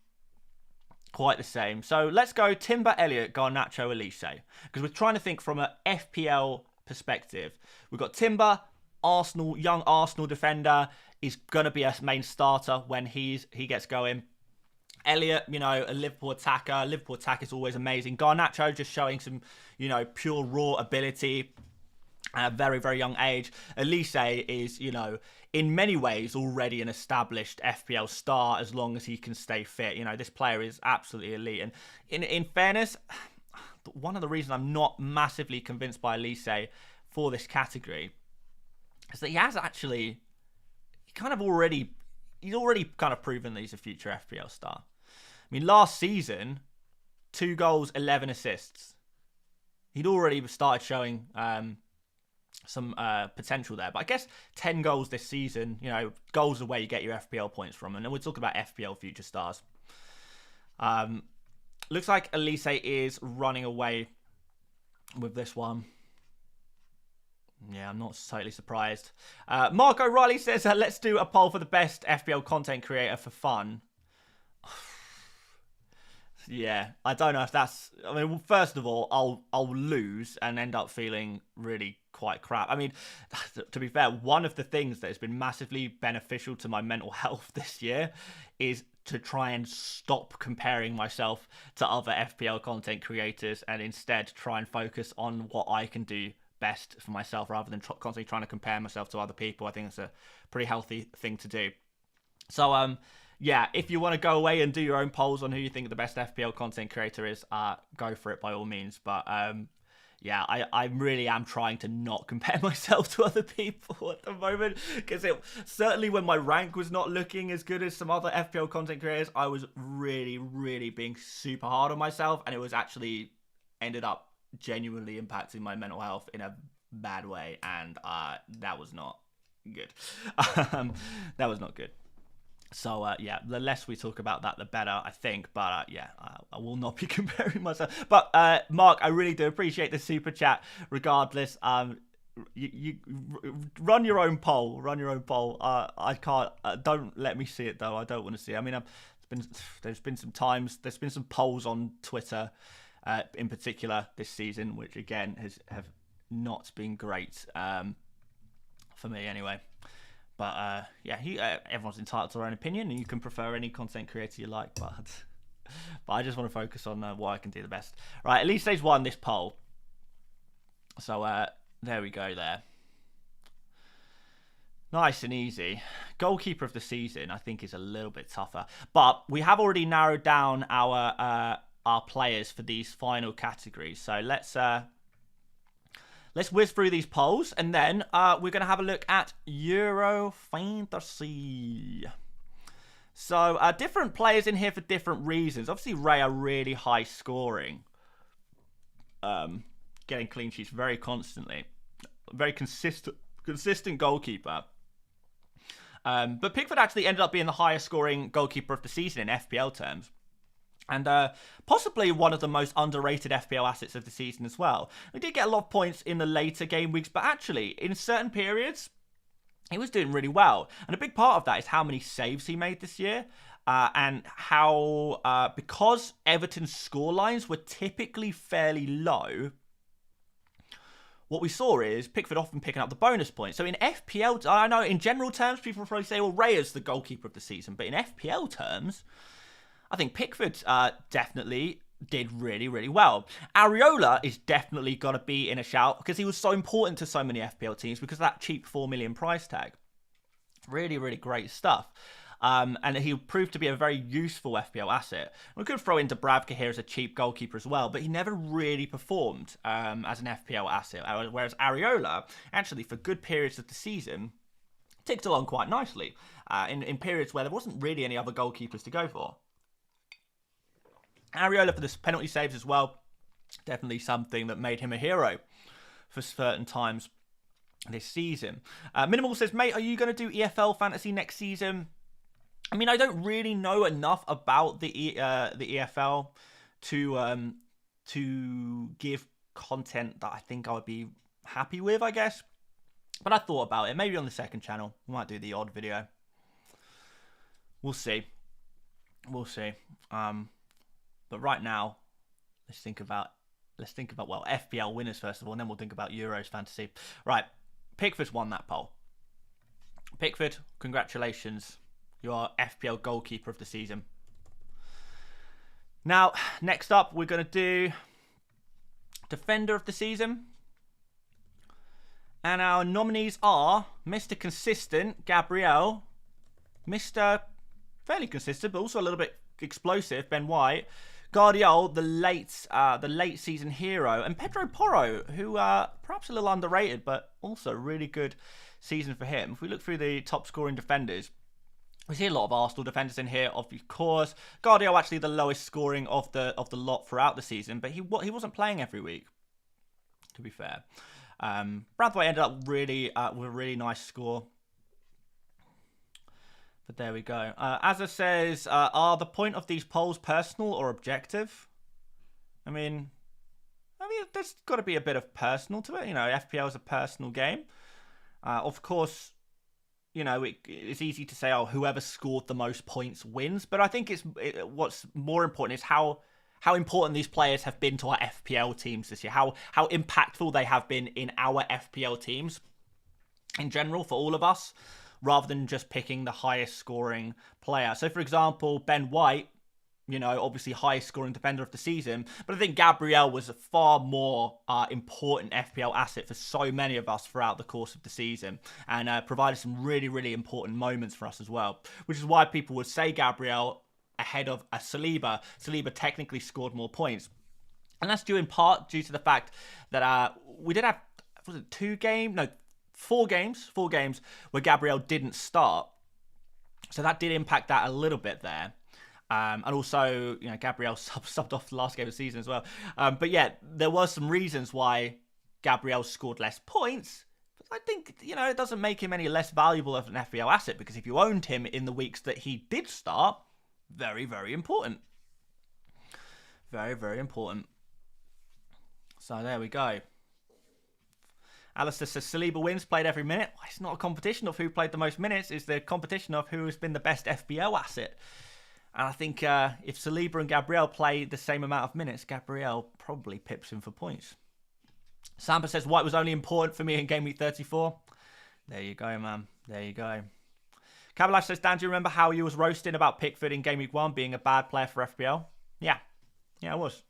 same. So let's go Timber, Elliott, Garnacho, Elise, because we're trying to think from an FPL perspective. We've got Timber, Arsenal, young Arsenal defender, is going to be a main starter when he gets going. Elliott, a Liverpool attacker. Liverpool attack is always amazing. Garnacho just showing some, pure raw ability at a very, very young age. Elise is, in many ways already an established FPL star as long as he can stay fit. This player is absolutely elite. And in fairness, one of the reasons I'm not massively convinced by Elise for this category is that he has actually, he's already kind of proven that he's a future FPL star. I mean, last season, 2 goals, 11 assists. He'd already started showing some potential there. But I guess 10 goals this season, goals are where you get your FPL points from. And then we're talking about FPL future stars. Looks like Elise is running away with this one. Yeah, I'm not totally surprised. Mark O'Reilly says, let's do a poll for the best FPL content creator for fun. Yeah, I don't know if that's... I mean, first of all, I'll lose and end up feeling really quite crap. I mean, to be fair, one of the things that has been massively beneficial to my mental health this year is to try and stop comparing myself to other FPL content creators and instead try and focus on what I can do best for myself rather than constantly trying to compare myself to other people. I think it's a pretty healthy thing to do. So, yeah, if you want to go away and do your own polls on who you think the best FPL content creator is, go for it by all means. But yeah, I really am trying to not compare myself to other people at the moment, because certainly when my rank was not looking as good as some other FPL content creators, I was really, really being super hard on myself, and it was actually ended up genuinely impacting my mental health in a bad way, and that was not good. That was not good. So, yeah, the less we talk about that, the better, I think. But, yeah, I will not be comparing myself. But, Mark, I really do appreciate the super chat. Regardless, you run your own poll. Run your own poll. I can't. Don't let me see it, though. I don't want to see it. I mean, there's been some polls on Twitter, in particular, this season, which, again, have not been great for me, anyway. But, yeah, everyone's entitled to their own opinion, and you can prefer any content creator you like, but I just want to focus on what I can do the best. Right, Elise's won this poll. So, there we go there. Nice and easy. Goalkeeper of the season, I think, is a little bit tougher. But we have already narrowed down our players for these final categories. So, let's whiz through these polls, and then we're going to have a look at Euro Fantasy. So, different players in here for different reasons. Obviously, Ray are really high scoring. Getting clean sheets very constantly. Very consistent consistent goalkeeper. But Pickford actually ended up being the highest scoring goalkeeper of the season in FPL terms. And possibly one of the most underrated FPL assets of the season as well. We did get a lot of points in the later game weeks, but actually, in certain periods, he was doing really well. And a big part of that is how many saves he made this year. And how, because Everton's scorelines were typically fairly low, what we saw is Pickford often picking up the bonus points. So in FPL, I know in general terms, people probably say, well, Raya's the goalkeeper of the season. But in FPL terms, I think Pickford definitely did really, really well. Areola is definitely got to be in a shout because he was so important to so many FPL teams because of that cheap 4 million price tag. Really, really great stuff. And he proved to be a very useful FPL asset. We could throw in Dubravka here as a cheap goalkeeper as well, but he never really performed as an FPL asset. Whereas Areola, actually, for good periods of the season, ticked along quite nicely in periods where there wasn't really any other goalkeepers to go for. Areola for the penalty saves as well, definitely something that made him a hero for certain times this season. Minimal says, mate, are you going to do EFL fantasy next season? I mean, I don't really know enough about the EFL to give content that I think I would be happy with, I guess. But I thought about it. Maybe on the second channel, we might do the odd video. We'll see. We'll see. But right now, let's think about well, FPL winners first of all, and then we'll think about Euros fantasy. Right, Pickford's won that poll. Pickford, congratulations. You are FPL goalkeeper of the season. Now, next up, we're going to do defender of the season. And our nominees are Mr. Consistent, Gabriel, Mr. Fairly consistent, but also a little bit explosive, Ben White, Guardiola, the late season hero, and Pedro Porro, who perhaps a little underrated, but also really good season for him. If we look through the top scoring defenders, we see a lot of Arsenal defenders in here, of course. Guardiola actually the lowest scoring of the lot throughout the season, but he wasn't playing every week, to be fair. Brathwaite ended up really with a really nice score. But there we go. Azza says, are the point of these polls personal or objective? I mean, there's got to be a bit of personal to it. You know, FPL is a personal game. Of course, you know, it's easy to say, oh, whoever scored the most points wins. But I think what's more important is how important these players have been to our FPL teams this year. How impactful they have been in our FPL teams in general for all of us, rather than just picking the highest scoring player. So, for example, Ben White, you know, obviously highest scoring defender of the season, but I think Gabriel was a far more important FPL asset for so many of us throughout the course of the season, and provided some really, really important moments for us as well, which is why people would say Gabriel ahead of a Saliba. Saliba technically scored more points. And that's due in part due to the fact that we did have, was it 4 games where Gabriel didn't start. So that did impact that a little bit there. And also, you know, Gabriel subbed off the last game of the season as well. But yeah, there were some reasons why Gabriel scored less points. But I think, you know, it doesn't make him any less valuable of an FPL asset, because if you owned him in the weeks that he did start, very, very important. Very, very important. So there we go. Alistair says, Saliba wins, played every minute. Well, it's not a competition of who played the most minutes. It's the competition of who has been the best FPL asset. And I think if Saliba and Gabriel play the same amount of minutes, Gabriel probably pips him for points. Samba says, White was only important for me in Game Week 34. There you go, man. There you go. Kabalash says, Dan, do you remember how you was roasting about Pickford in Game Week 1 being a bad player for FPL? Yeah. Yeah, I was.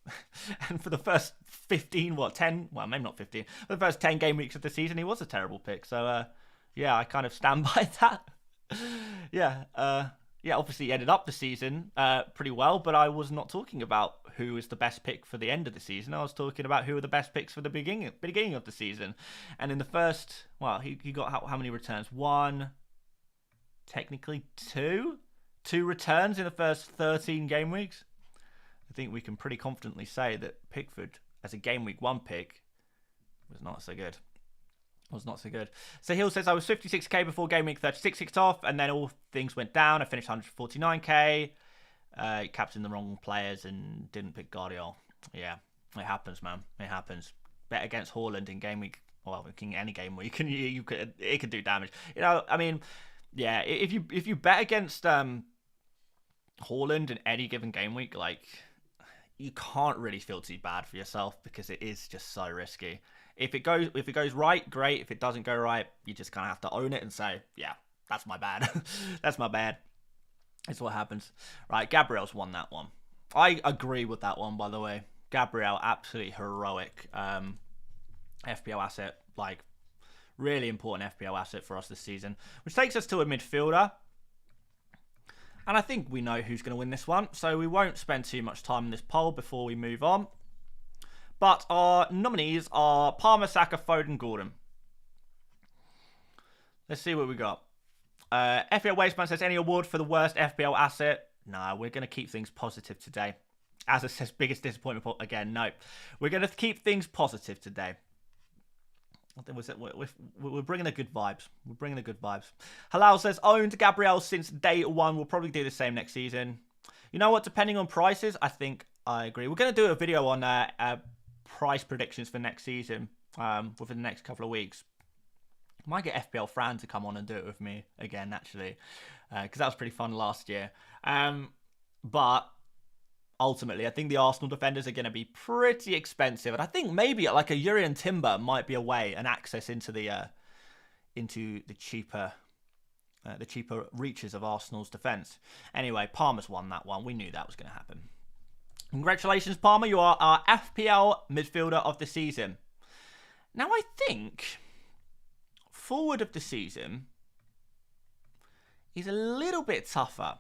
And for the first 10, well, maybe not 15, for the first 10 game weeks of the season, he was a terrible pick. So, yeah, I kind of stand by that. Yeah, obviously he ended up the season pretty well, but I was not talking about who is the best pick for the end of the season. I was talking about who are the best picks for the beginning of the season. And in the first, well, he got how many returns? 1, technically 2 returns in the first 13 game weeks. I think we can pretty confidently say that Pickford, as a Game Week 1 pick, was not so good. Was not so good. So Hill says, I was 56k before game week 36 kicked off, and then all things went down. I finished 149k. Captained the wrong players and didn't pick Guardiola. Yeah, it happens, man. It happens. Bet against Haaland in game week. Well, in any game week, it could do damage. You know, I mean, yeah. If you bet against Haaland in any given game week, like, you can't really feel too bad for yourself because it is just so risky. If it goes right, great. If it doesn't go right, you just kind of have to own it and say, yeah, that's my bad. That's my bad. It's what happens. Right, Gabriel's won that one. I agree with that one, by the way. Gabriel, absolutely heroic FPL asset. Like, really important FPL asset for us this season. Which takes us to a midfielder. And I think we know who's going to win this one. So we won't spend too much time in this poll before we move on. But our nominees are Palmer, Saka, Foden, Gordon. Let's see what we got. FPL Wasteman says, any award for the worst FPL asset? No, we're going to keep things positive today. As it says, biggest disappointment. Again, no. We're going to keep things positive today. We're bringing the good vibes. We're bringing the good vibes. Halal says, owned Gabriel since day one. We'll probably do the same next season. You know what? Depending on prices, I think I agree. We're going to do a video on price predictions for next season within the next couple of weeks. Might get FPL Fran to come on and do it with me again, actually, because that was pretty fun last year. But ultimately, I think the Arsenal defenders are going to be pretty expensive, and I think maybe like a Urian Timber might be a way, an access into the cheaper reaches of Arsenal's defence. Anyway, Palmer's won that one. We knew that was going to happen. Congratulations, Palmer. You are our FPL midfielder of the season. Now, I think forward of the season is a little bit tougher.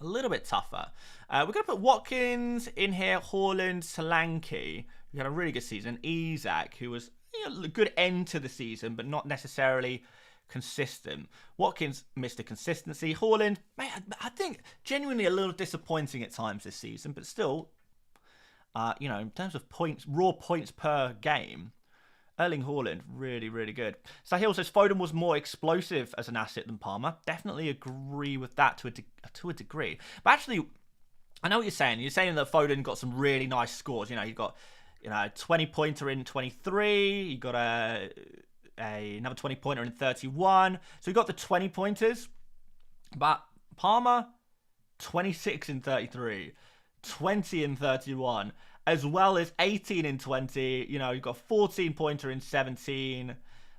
A little bit tougher. We're going to put Watkins in here, Haaland, Solanke, who had a really good season, Isak, who was a good end to the season, but not necessarily consistent. Watkins missed the consistency. Haaland, mate, I think genuinely a little disappointing at times this season, but still, in terms of points, raw points per game, Erling Haaland, really, really good. Sahil says Foden was more explosive as an asset than Palmer. Definitely agree with that to a degree. But actually, I know what you're saying. You're saying that Foden got some really nice scores. You know, he got 20-pointer in 23. He got another 20-pointer in 31. So he got the 20-pointers. But Palmer, 26 in 33, 20 in 31. As well as 18 in 20, you've got 14-pointer in 17,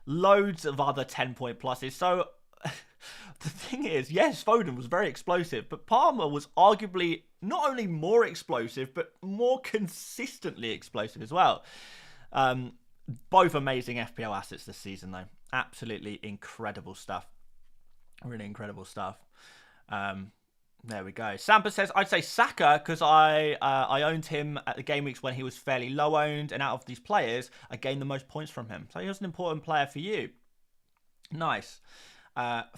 loads of other 10-point pluses. So the thing is, yes, Foden was very explosive, but Palmer was arguably not only more explosive, but more consistently explosive as well. Both amazing FPL assets this season, though. Absolutely incredible stuff. Really incredible stuff. There we go. Sampa says, I'd say Saka because I owned him at the game weeks when he was fairly low owned, and out of these players, I gained the most points from him. So he was an important player for you. Nice.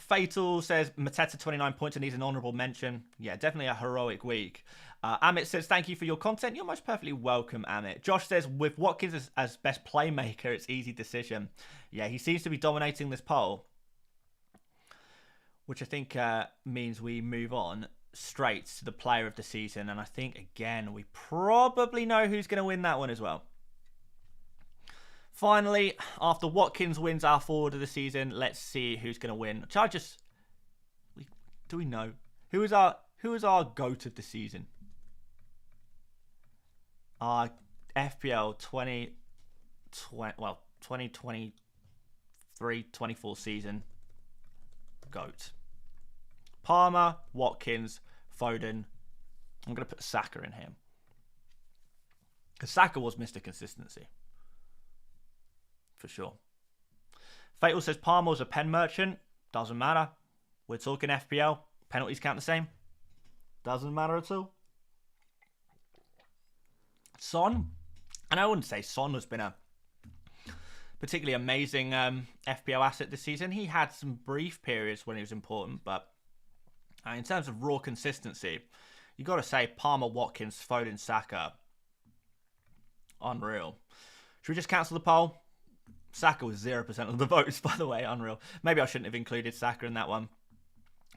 Fatal says, Mateta 29 points and needs an honourable mention. Yeah, definitely a heroic week. Amit says, thank you for your content. You're most perfectly welcome, Amit. Josh says, with Watkins as best playmaker, it's easy decision. Yeah, he seems to be dominating this poll, which I think means we move on straight to the player of the season. And I think, again, we probably know who's going to win that one as well. Finally, after Watkins wins our forward of the season, let's see who's going to win. Do we know? Who is our GOAT of the season? Our FPL 2023-24 season GOAT. Palmer, Watkins, Foden. I'm going to put Saka in here. Because Saka was Mr. Consistency. For sure. Fatal says Palmer was a pen merchant. Doesn't matter. We're talking FPL. Penalties count the same. Doesn't matter at all. Son. And I wouldn't say Son has been a particularly amazing FPL asset this season. He had some brief periods when he was important, but in terms of raw consistency, you got to say Palmer, Watkins, Foden, Saka. Unreal. Should we just cancel the poll? Saka was 0% of the votes, by the way. Unreal. Maybe I shouldn't have included Saka in that one.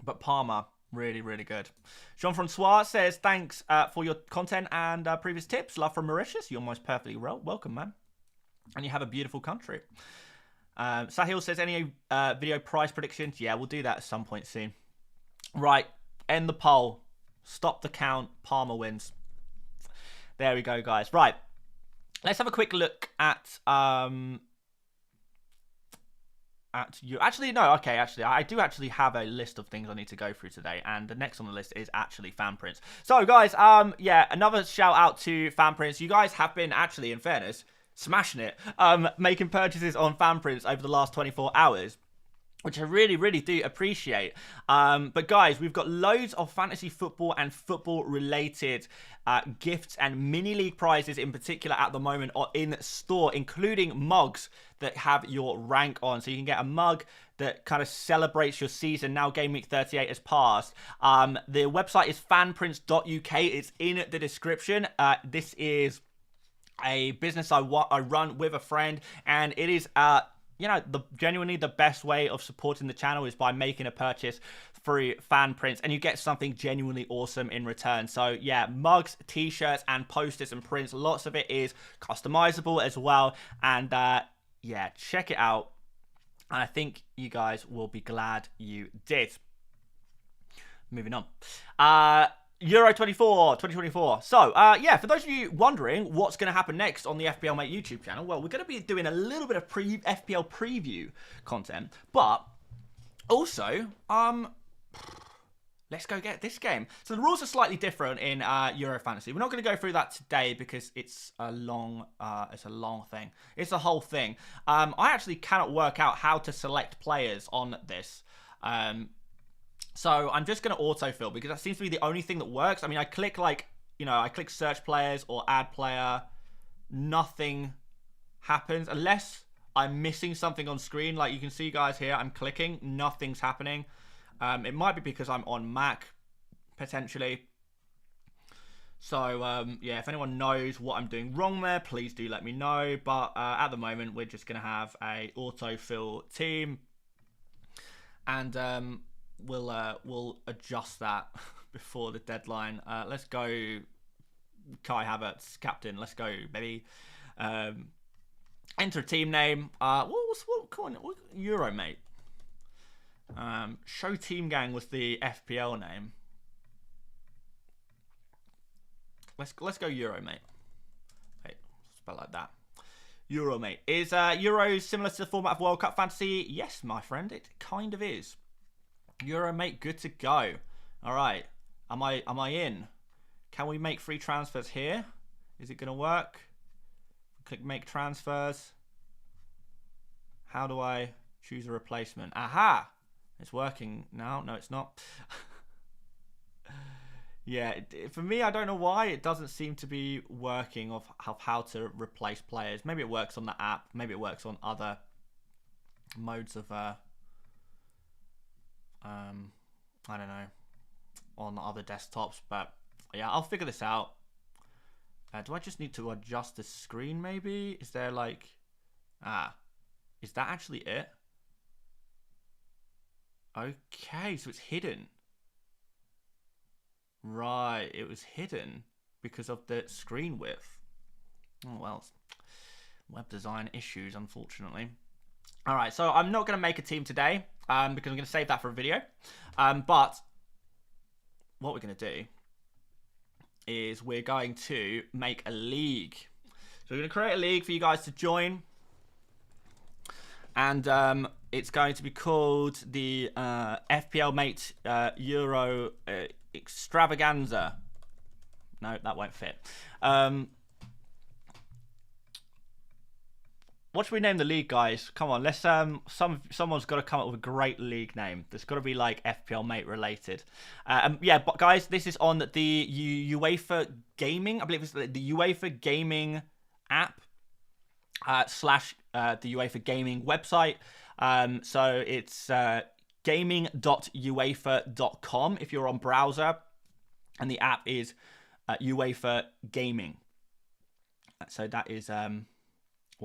But Palmer, really, really good. Jean-Francois says, thanks for your content and previous tips. Love from Mauritius. You're most perfectly welcome, man. And you have a beautiful country. Sahil says, any video price predictions? Yeah, we'll do that at some point soon. Right, end the poll. Stop the count. Palmer wins. There we go, guys. Right, let's have a quick look at you. Actually, no. Okay, actually, I do actually have a list of things I need to go through today, and the next on the list is actually FanPrints. So, guys, yeah, another shout out to FanPrints. You guys have been actually, in fairness, smashing it, making purchases on FanPrints over the last 24 hours. Which I really, really do appreciate. But guys, we've got loads of fantasy football and football-related gifts and mini-league prizes in particular at the moment are in store, including mugs that have your rank on. So you can get a mug that kind of celebrates your season. Now Game Week 38 has passed. The website is fanprints.uk. It's in the description. This is a business I run with a friend, and it is... you know, genuinely the best way of supporting the channel is by making a purchase through FanPrints, and you get something genuinely awesome in return. So yeah, mugs, t-shirts, and posters and prints. Lots of it is customizable as well. And yeah, check it out. And I think you guys will be glad you did. Moving on. Euro 2024. So, yeah, for those of you wondering what's going to happen next on the FPL Mate YouTube channel, well, we're going to be doing a little bit of FPL preview content, but also, let's go get this game. So the rules are slightly different in Euro Fantasy. We're not going to go through that today because it's a long thing. It's a whole thing. I actually cannot work out how to select players on this. So I'm just going to autofill because that seems to be the only thing that works. I mean, I click I click search players or add player. Nothing happens unless I'm missing something on screen. Like you can see, guys, here, I'm clicking. Nothing's happening. It might be because I'm on Mac, potentially. So, yeah, if anyone knows what I'm doing wrong there, please do let me know. But at the moment, we're just going to have a autofill team. And... we'll adjust that before the deadline. Let's go Kai Havertz, captain. Let's go, baby. Enter a team name. Come on, Euro Mate. Show Team Gang was the FPL name. Let's go Euro Mate. Wait, spell like that. Euro Mate. Is Euro similar to the format of World Cup Fantasy? Yes, my friend, it kind of is. Euro Mate, good to go. All right, am I in? Can we make free transfers here? Is it gonna work? Click make transfers. How do I choose a replacement? Aha, it's working now. No, it's not. Yeah, for me, I don't know why it doesn't seem to be working of how to replace players. Maybe it works on the app. Maybe it works on other modes of I don't know, on other desktops, but yeah, I'll figure this out. Do I just need to adjust the screen maybe? Is there like, is that actually it? Okay, so it's hidden. Right, it was hidden because of the screen width. Oh well, web design issues, unfortunately. All right, so I'm not going to make a team today because I'm going to save that for a video. But what we're going to do is we're going to make a league. So we're going to create a league for you guys to join. And it's going to be called the FPL Mate Euro Extravaganza. No, that won't fit. What should we name the league, guys? Come on, let's someone's got to come up with a great league name. There's got to be like FPL Mate related. Yeah, but guys, this is on the UEFA Gaming. I believe it's the UEFA Gaming app slash the UEFA Gaming website. So it's gaming.uefa.com if you're on browser, and the app is UEFA Gaming. So that is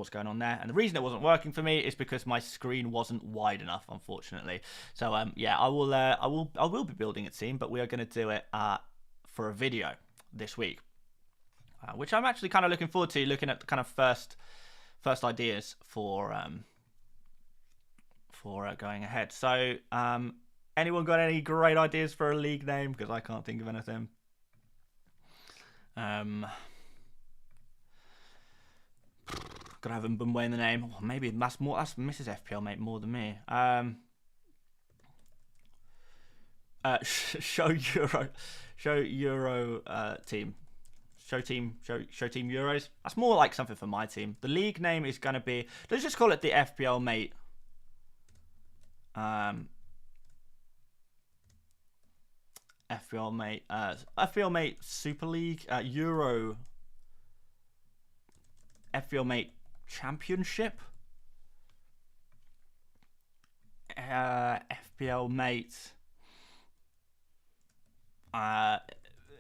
what's going on there. And the reason it wasn't working for me is because my screen wasn't wide enough, unfortunately. So yeah, I will be building a team, but we are going to do it for a video this week, which I'm actually kind of looking forward to, looking at the kind of first ideas for going ahead. So anyone got any great ideas for a league name? Because I can't think of anything. Gotta have Mbumwe in the name. Oh, maybe that's Mrs. FPL Mate more than me. Show Euro team. Show team Euros. That's more like something for my team. The league name is gonna be, let's just call it the FPL Mate. FPL Mate Super League, Euro, FPL Mate Championship, FPL Mate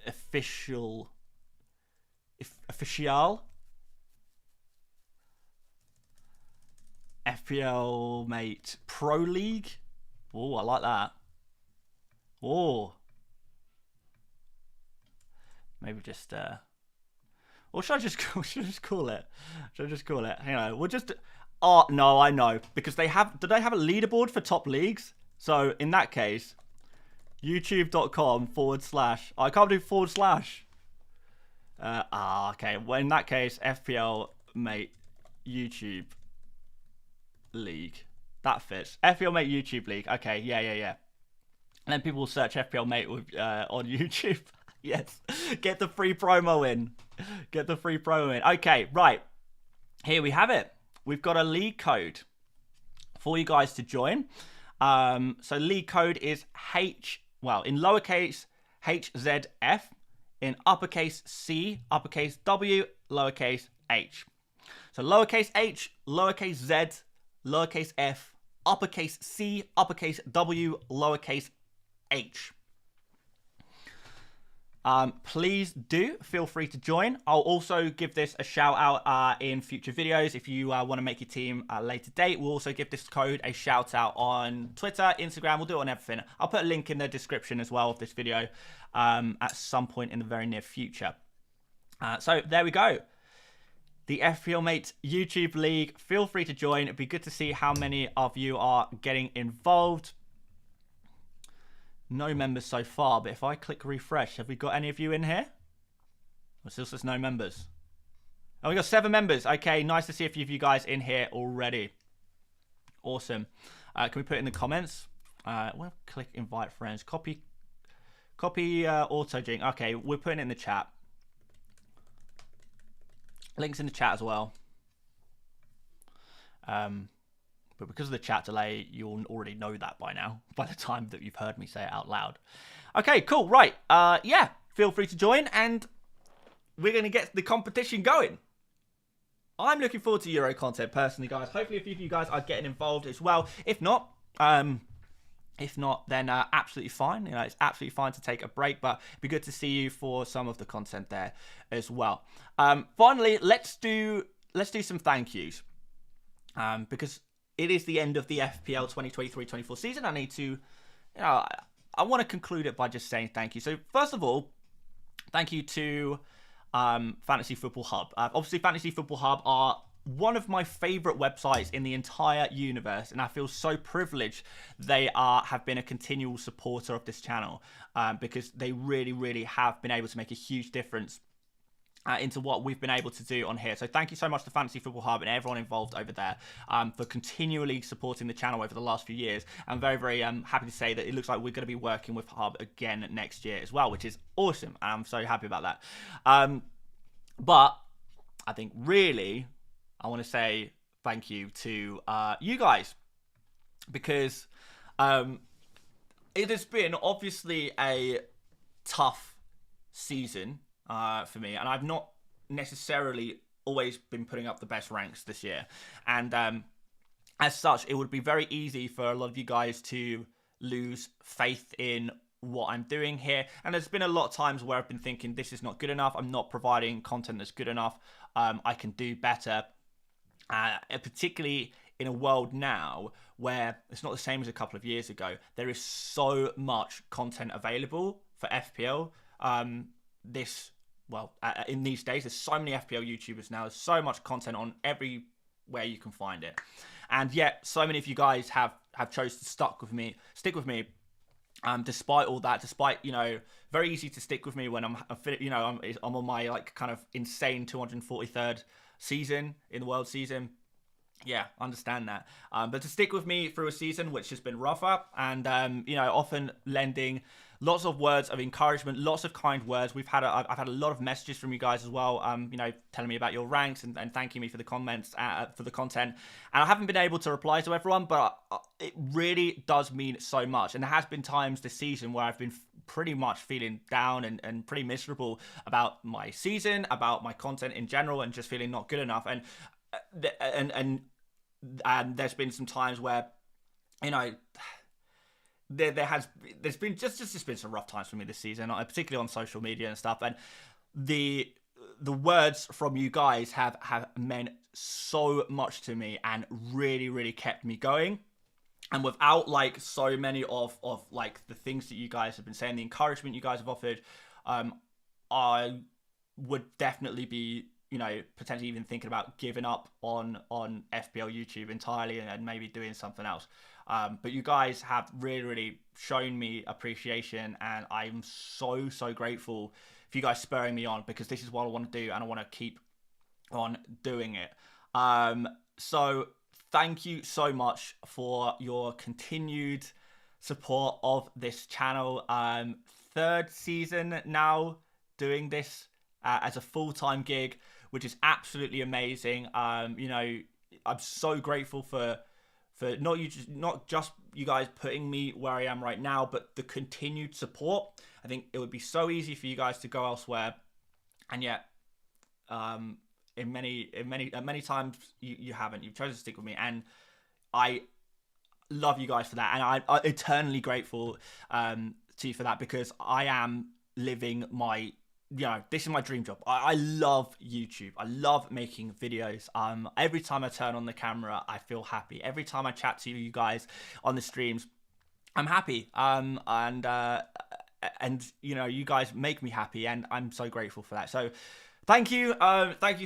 official, FPL Mate Pro League. Oh, I like that. Oh, maybe just or should I just call it? Should I just call it? You know, we'll just. Oh no, I know, because they have. Do they have a leaderboard for top leagues? So in that case, youtube.com/ I can't do /. Okay. Well, in that case, FPL Mate YouTube League. That fits. FPL Mate YouTube League. Okay. Yeah. And then people will search FPL Mate with, on YouTube. Yes. Get the free promo in. Okay, right. Here we have it. We've got a league code for you guys to join. So league code is in lowercase HZF, in uppercase C, uppercase W, lowercase h. So lowercase h, lowercase z, lowercase f, uppercase C, uppercase W, lowercase h. Please do feel free to join. I'll also give this a shout out in future videos. If you want to make your team at a later date, we'll also give this code a shout out on Twitter, Instagram. We'll do it on everything. I'll put a link in the description as well of this video at some point in the very near future. So there we go. The FPL Mate YouTube League. Feel free to join. It'd be good to see how many of you are getting involved. No members so far, but if I click refresh, have we got any of you in here? It still says no members. Oh, we got 7 members. Okay, nice to see a few of you guys in here already. Awesome. Can we put it in the comments? We'll click invite friends. Copy auto jing. Okay, we're putting it in the chat. Links in the chat as well. But because of the chat delay, you'll already know that by now, by the time that you've heard me say it out loud. Okay, cool. Right. Yeah, feel free to join, and we're going to get the competition going. I'm looking forward to Euro content personally, guys. Hopefully a few of you guys are getting involved as well. If not, then absolutely fine. You know, it's absolutely fine to take a break, but it'd be good to see you for some of the content there as well. Finally, let's do some thank yous, because it is the end of the FPL 2023-24 season. I need to, I want to conclude it by just saying thank you. So first of all, thank you to Fantasy Football Hub. Obviously, Fantasy Football Hub are one of my favorite websites in the entire universe, and I feel so privileged they have been a continual supporter of this channel, because they really, really have been able to make a huge difference into what we've been able to do on here. So thank you so much to Fantasy Football Hub and everyone involved over there for continually supporting the channel over the last few years. I'm very, very happy to say that it looks like we're going to be working with Hub again next year as well, which is awesome. I'm so happy about that. But I think really I want to say thank you to you guys, because it has been obviously a tough season for me, and I've not necessarily always been putting up the best ranks this year, and as such it would be very easy for a lot of you guys to lose faith in what I'm doing here. And there's been a lot of times where I've been thinking, this is not good enough, I'm not providing content that's good enough, I can do better. particularly in a world now where it's not the same as a couple of years ago. There is so much content available for FPL. In these days, there's so many FPL YouTubers now. There's so much content on everywhere you can find it, and yet so many of you guys have chose to stick with me. Despite all that, despite, very easy to stick with me when I'm on my like kind of insane 243rd season in the world season. Yeah, understand that. But to stick with me through a season which has been rougher and, often lending lots of words of encouragement, lots of kind words. I've had a lot of messages from you guys as well, telling me about your ranks and thanking me for the comments, for the content. And I haven't been able to reply to everyone, but it really does mean so much. And there has been times this season where I've been pretty much feeling down and pretty miserable about my season, about my content in general, and just feeling not good enough. And there's been some times where, there's been just been some rough times for me this season, particularly on social media and stuff. And the words from you guys have meant so much to me and really, really kept me going. And without like so many of like the things that you guys have been saying, the encouragement you guys have offered, I would definitely be, potentially even thinking about giving up on FPL YouTube entirely and maybe doing something else. But you guys have really, really shown me appreciation, and I'm so, so grateful for you guys spurring me on, because this is what I want to do and I want to keep on doing it. So thank you so much for your continued support of this channel. Third season now doing this as a full-time gig, which is absolutely amazing. I'm so grateful for not just you guys putting me where I am right now, but the continued support. I think it would be so easy for you guys to go elsewhere, and yet in many times you haven't. You've chosen to stick with me, and I love you guys for that, and I'm eternally grateful to you for that, because I am living my, this is my dream job. I love YouTube. I love making videos. Every time I turn on the camera, I feel happy. Every time I chat to you guys on the streams, I'm happy. And you guys make me happy, and I'm so grateful for that. So thank you. Thank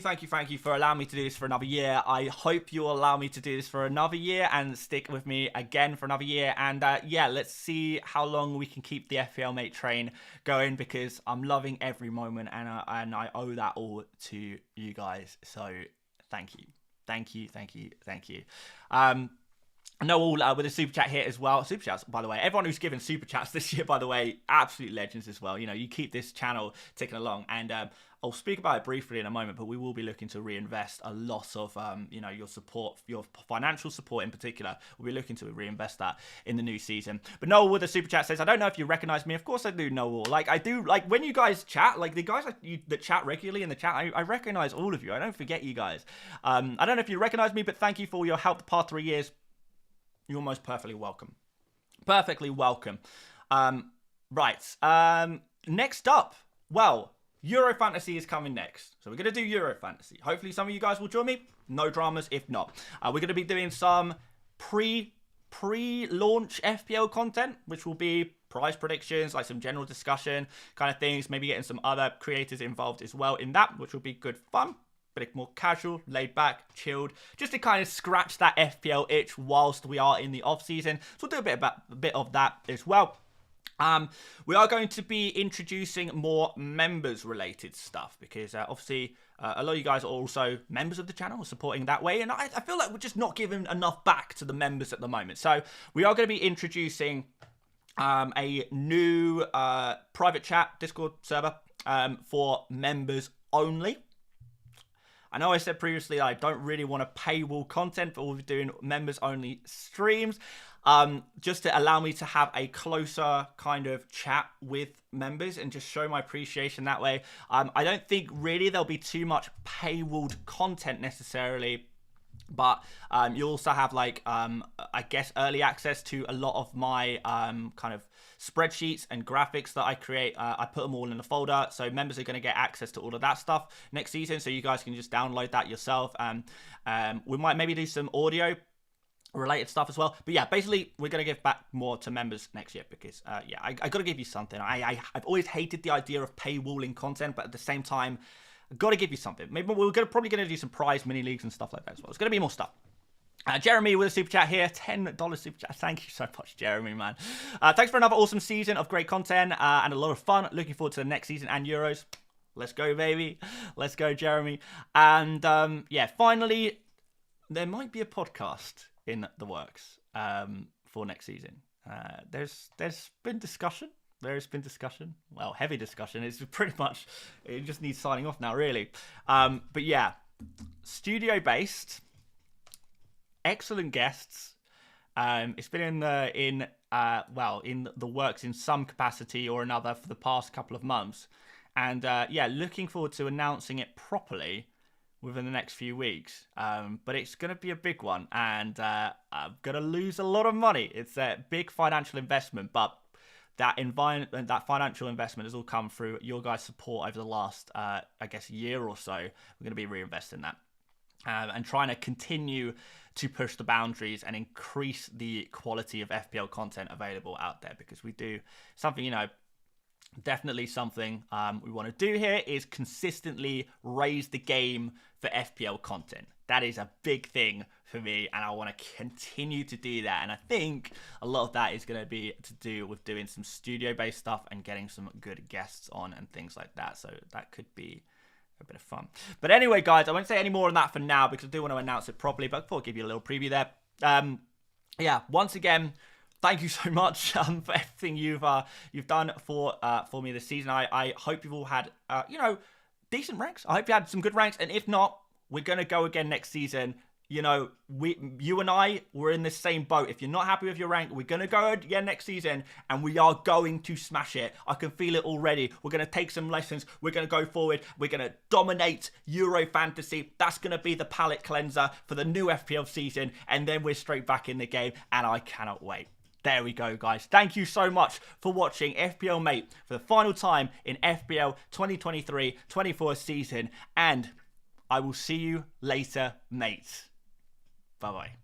you for allowing me to do this for another year. I hope you'll allow me to do this for another year and stick with me again for another year. And let's see how long we can keep the FPL Mate train going, because I'm loving every moment, and I owe that all to you guys. So thank you. Noel with a super chat here as well. Super chats, by the way. Everyone who's given super chats this year, by the way, absolute legends as well. You keep this channel ticking along, and I'll speak about it briefly in a moment, but we will be looking to reinvest a lot of, your support, your financial support in particular. We'll be looking to reinvest that in the new season. But Noel with a super chat says, I don't know if you recognize me. Of course I do, Noel. Like, I do, like, when you guys chat, like, the guys that chat regularly in the chat, I recognize all of you. I don't forget you guys. I don't know if you recognize me, but thank you for your help the past 3 years. You're most perfectly welcome. Perfectly welcome. Right. Next up, well, Euro Fantasy is coming next. So we're going to do Euro Fantasy. Hopefully some of you guys will join me. No dramas if not. We're going to be doing some pre-launch FPL content, which will be prize predictions, like some general discussion kind of things. Maybe getting some other creators involved as well in that, which will be good fun. But more casual, laid back, chilled, just to kind of scratch that FPL itch whilst we are in the off season. So we'll do a bit of that as well. We are going to be introducing more members related stuff, because obviously a lot of you guys are also members of the channel, supporting that way, and I feel like we're just not giving enough back to the members at the moment. So we are going to be introducing a new private chat Discord server for members only. I know I said previously I don't really want to paywall content, but we'll be doing members-only streams, just to allow me to have a closer kind of chat with members and just show my appreciation that way. I don't think really there'll be too much paywalled content necessarily But you also have like I guess early access to a lot of my kind of spreadsheets and graphics that I create. I put them all in a folder, so members are going to get access to all of that stuff next season. So you guys can just download that yourself. We might maybe do some audio related stuff as well. But yeah, basically we're going to give back more to members next year because yeah, I got to give you something. I've always hated the idea of paywalling content, but at the same time, I've got to give you something. Maybe we're probably going to do some prize mini leagues and stuff like that as well. There's going to be more stuff. Jeremy with a super chat here, $10 super chat. Thank you so much, Jeremy, man. Thanks for another awesome season of great content and a lot of fun. Looking forward to the next season and Euros. Let's go, baby. Let's go, Jeremy. And yeah, finally, there might be a podcast in the works for next season. There's been discussion. There's been discussion. Well, heavy discussion. It's pretty much, it just needs signing off now, really. But yeah, studio-based, excellent guests. It's been in the works in some capacity or another for the past couple of months. And yeah, looking forward to announcing it properly within the next few weeks. But it's going to be a big one. And I'm going to lose a lot of money. It's a big financial investment, but that environment, that financial investment has all come through your guys' support over the last, I guess, year or so. We're going to be reinvesting that and trying to continue to push the boundaries and increase the quality of FPL content available out there, because we do something, you know, definitely something we want to do here is consistently raise the game for FPL content. That is a big thing for me, and I want to continue to do that. And I think a lot of that is going to be to do with doing some studio-based stuff and getting some good guests on and things like that. So that could be a bit of fun. But anyway, guys, I won't say any more on that for now because I do want to announce it properly. But I thought I'd give you a little preview there. Yeah, once again, thank you so much for everything you've done for me this season. I hope you've all had you know, decent ranks. I hope you had some good ranks, and if not, we're gonna go again next season. You know, you and I were in the same boat. If you're not happy with your rank, we're going to go again next season and we are going to smash it. I can feel it already. We're going to take some lessons. We're going to go forward. We're going to dominate Euro Fantasy. That's going to be the palate cleanser for the new FPL season. And then we're straight back in the game and I cannot wait. There we go, guys. Thank you so much for watching FPL Mate for the final time in FPL 2023-24 season. And I will see you later, mates. Bye-bye.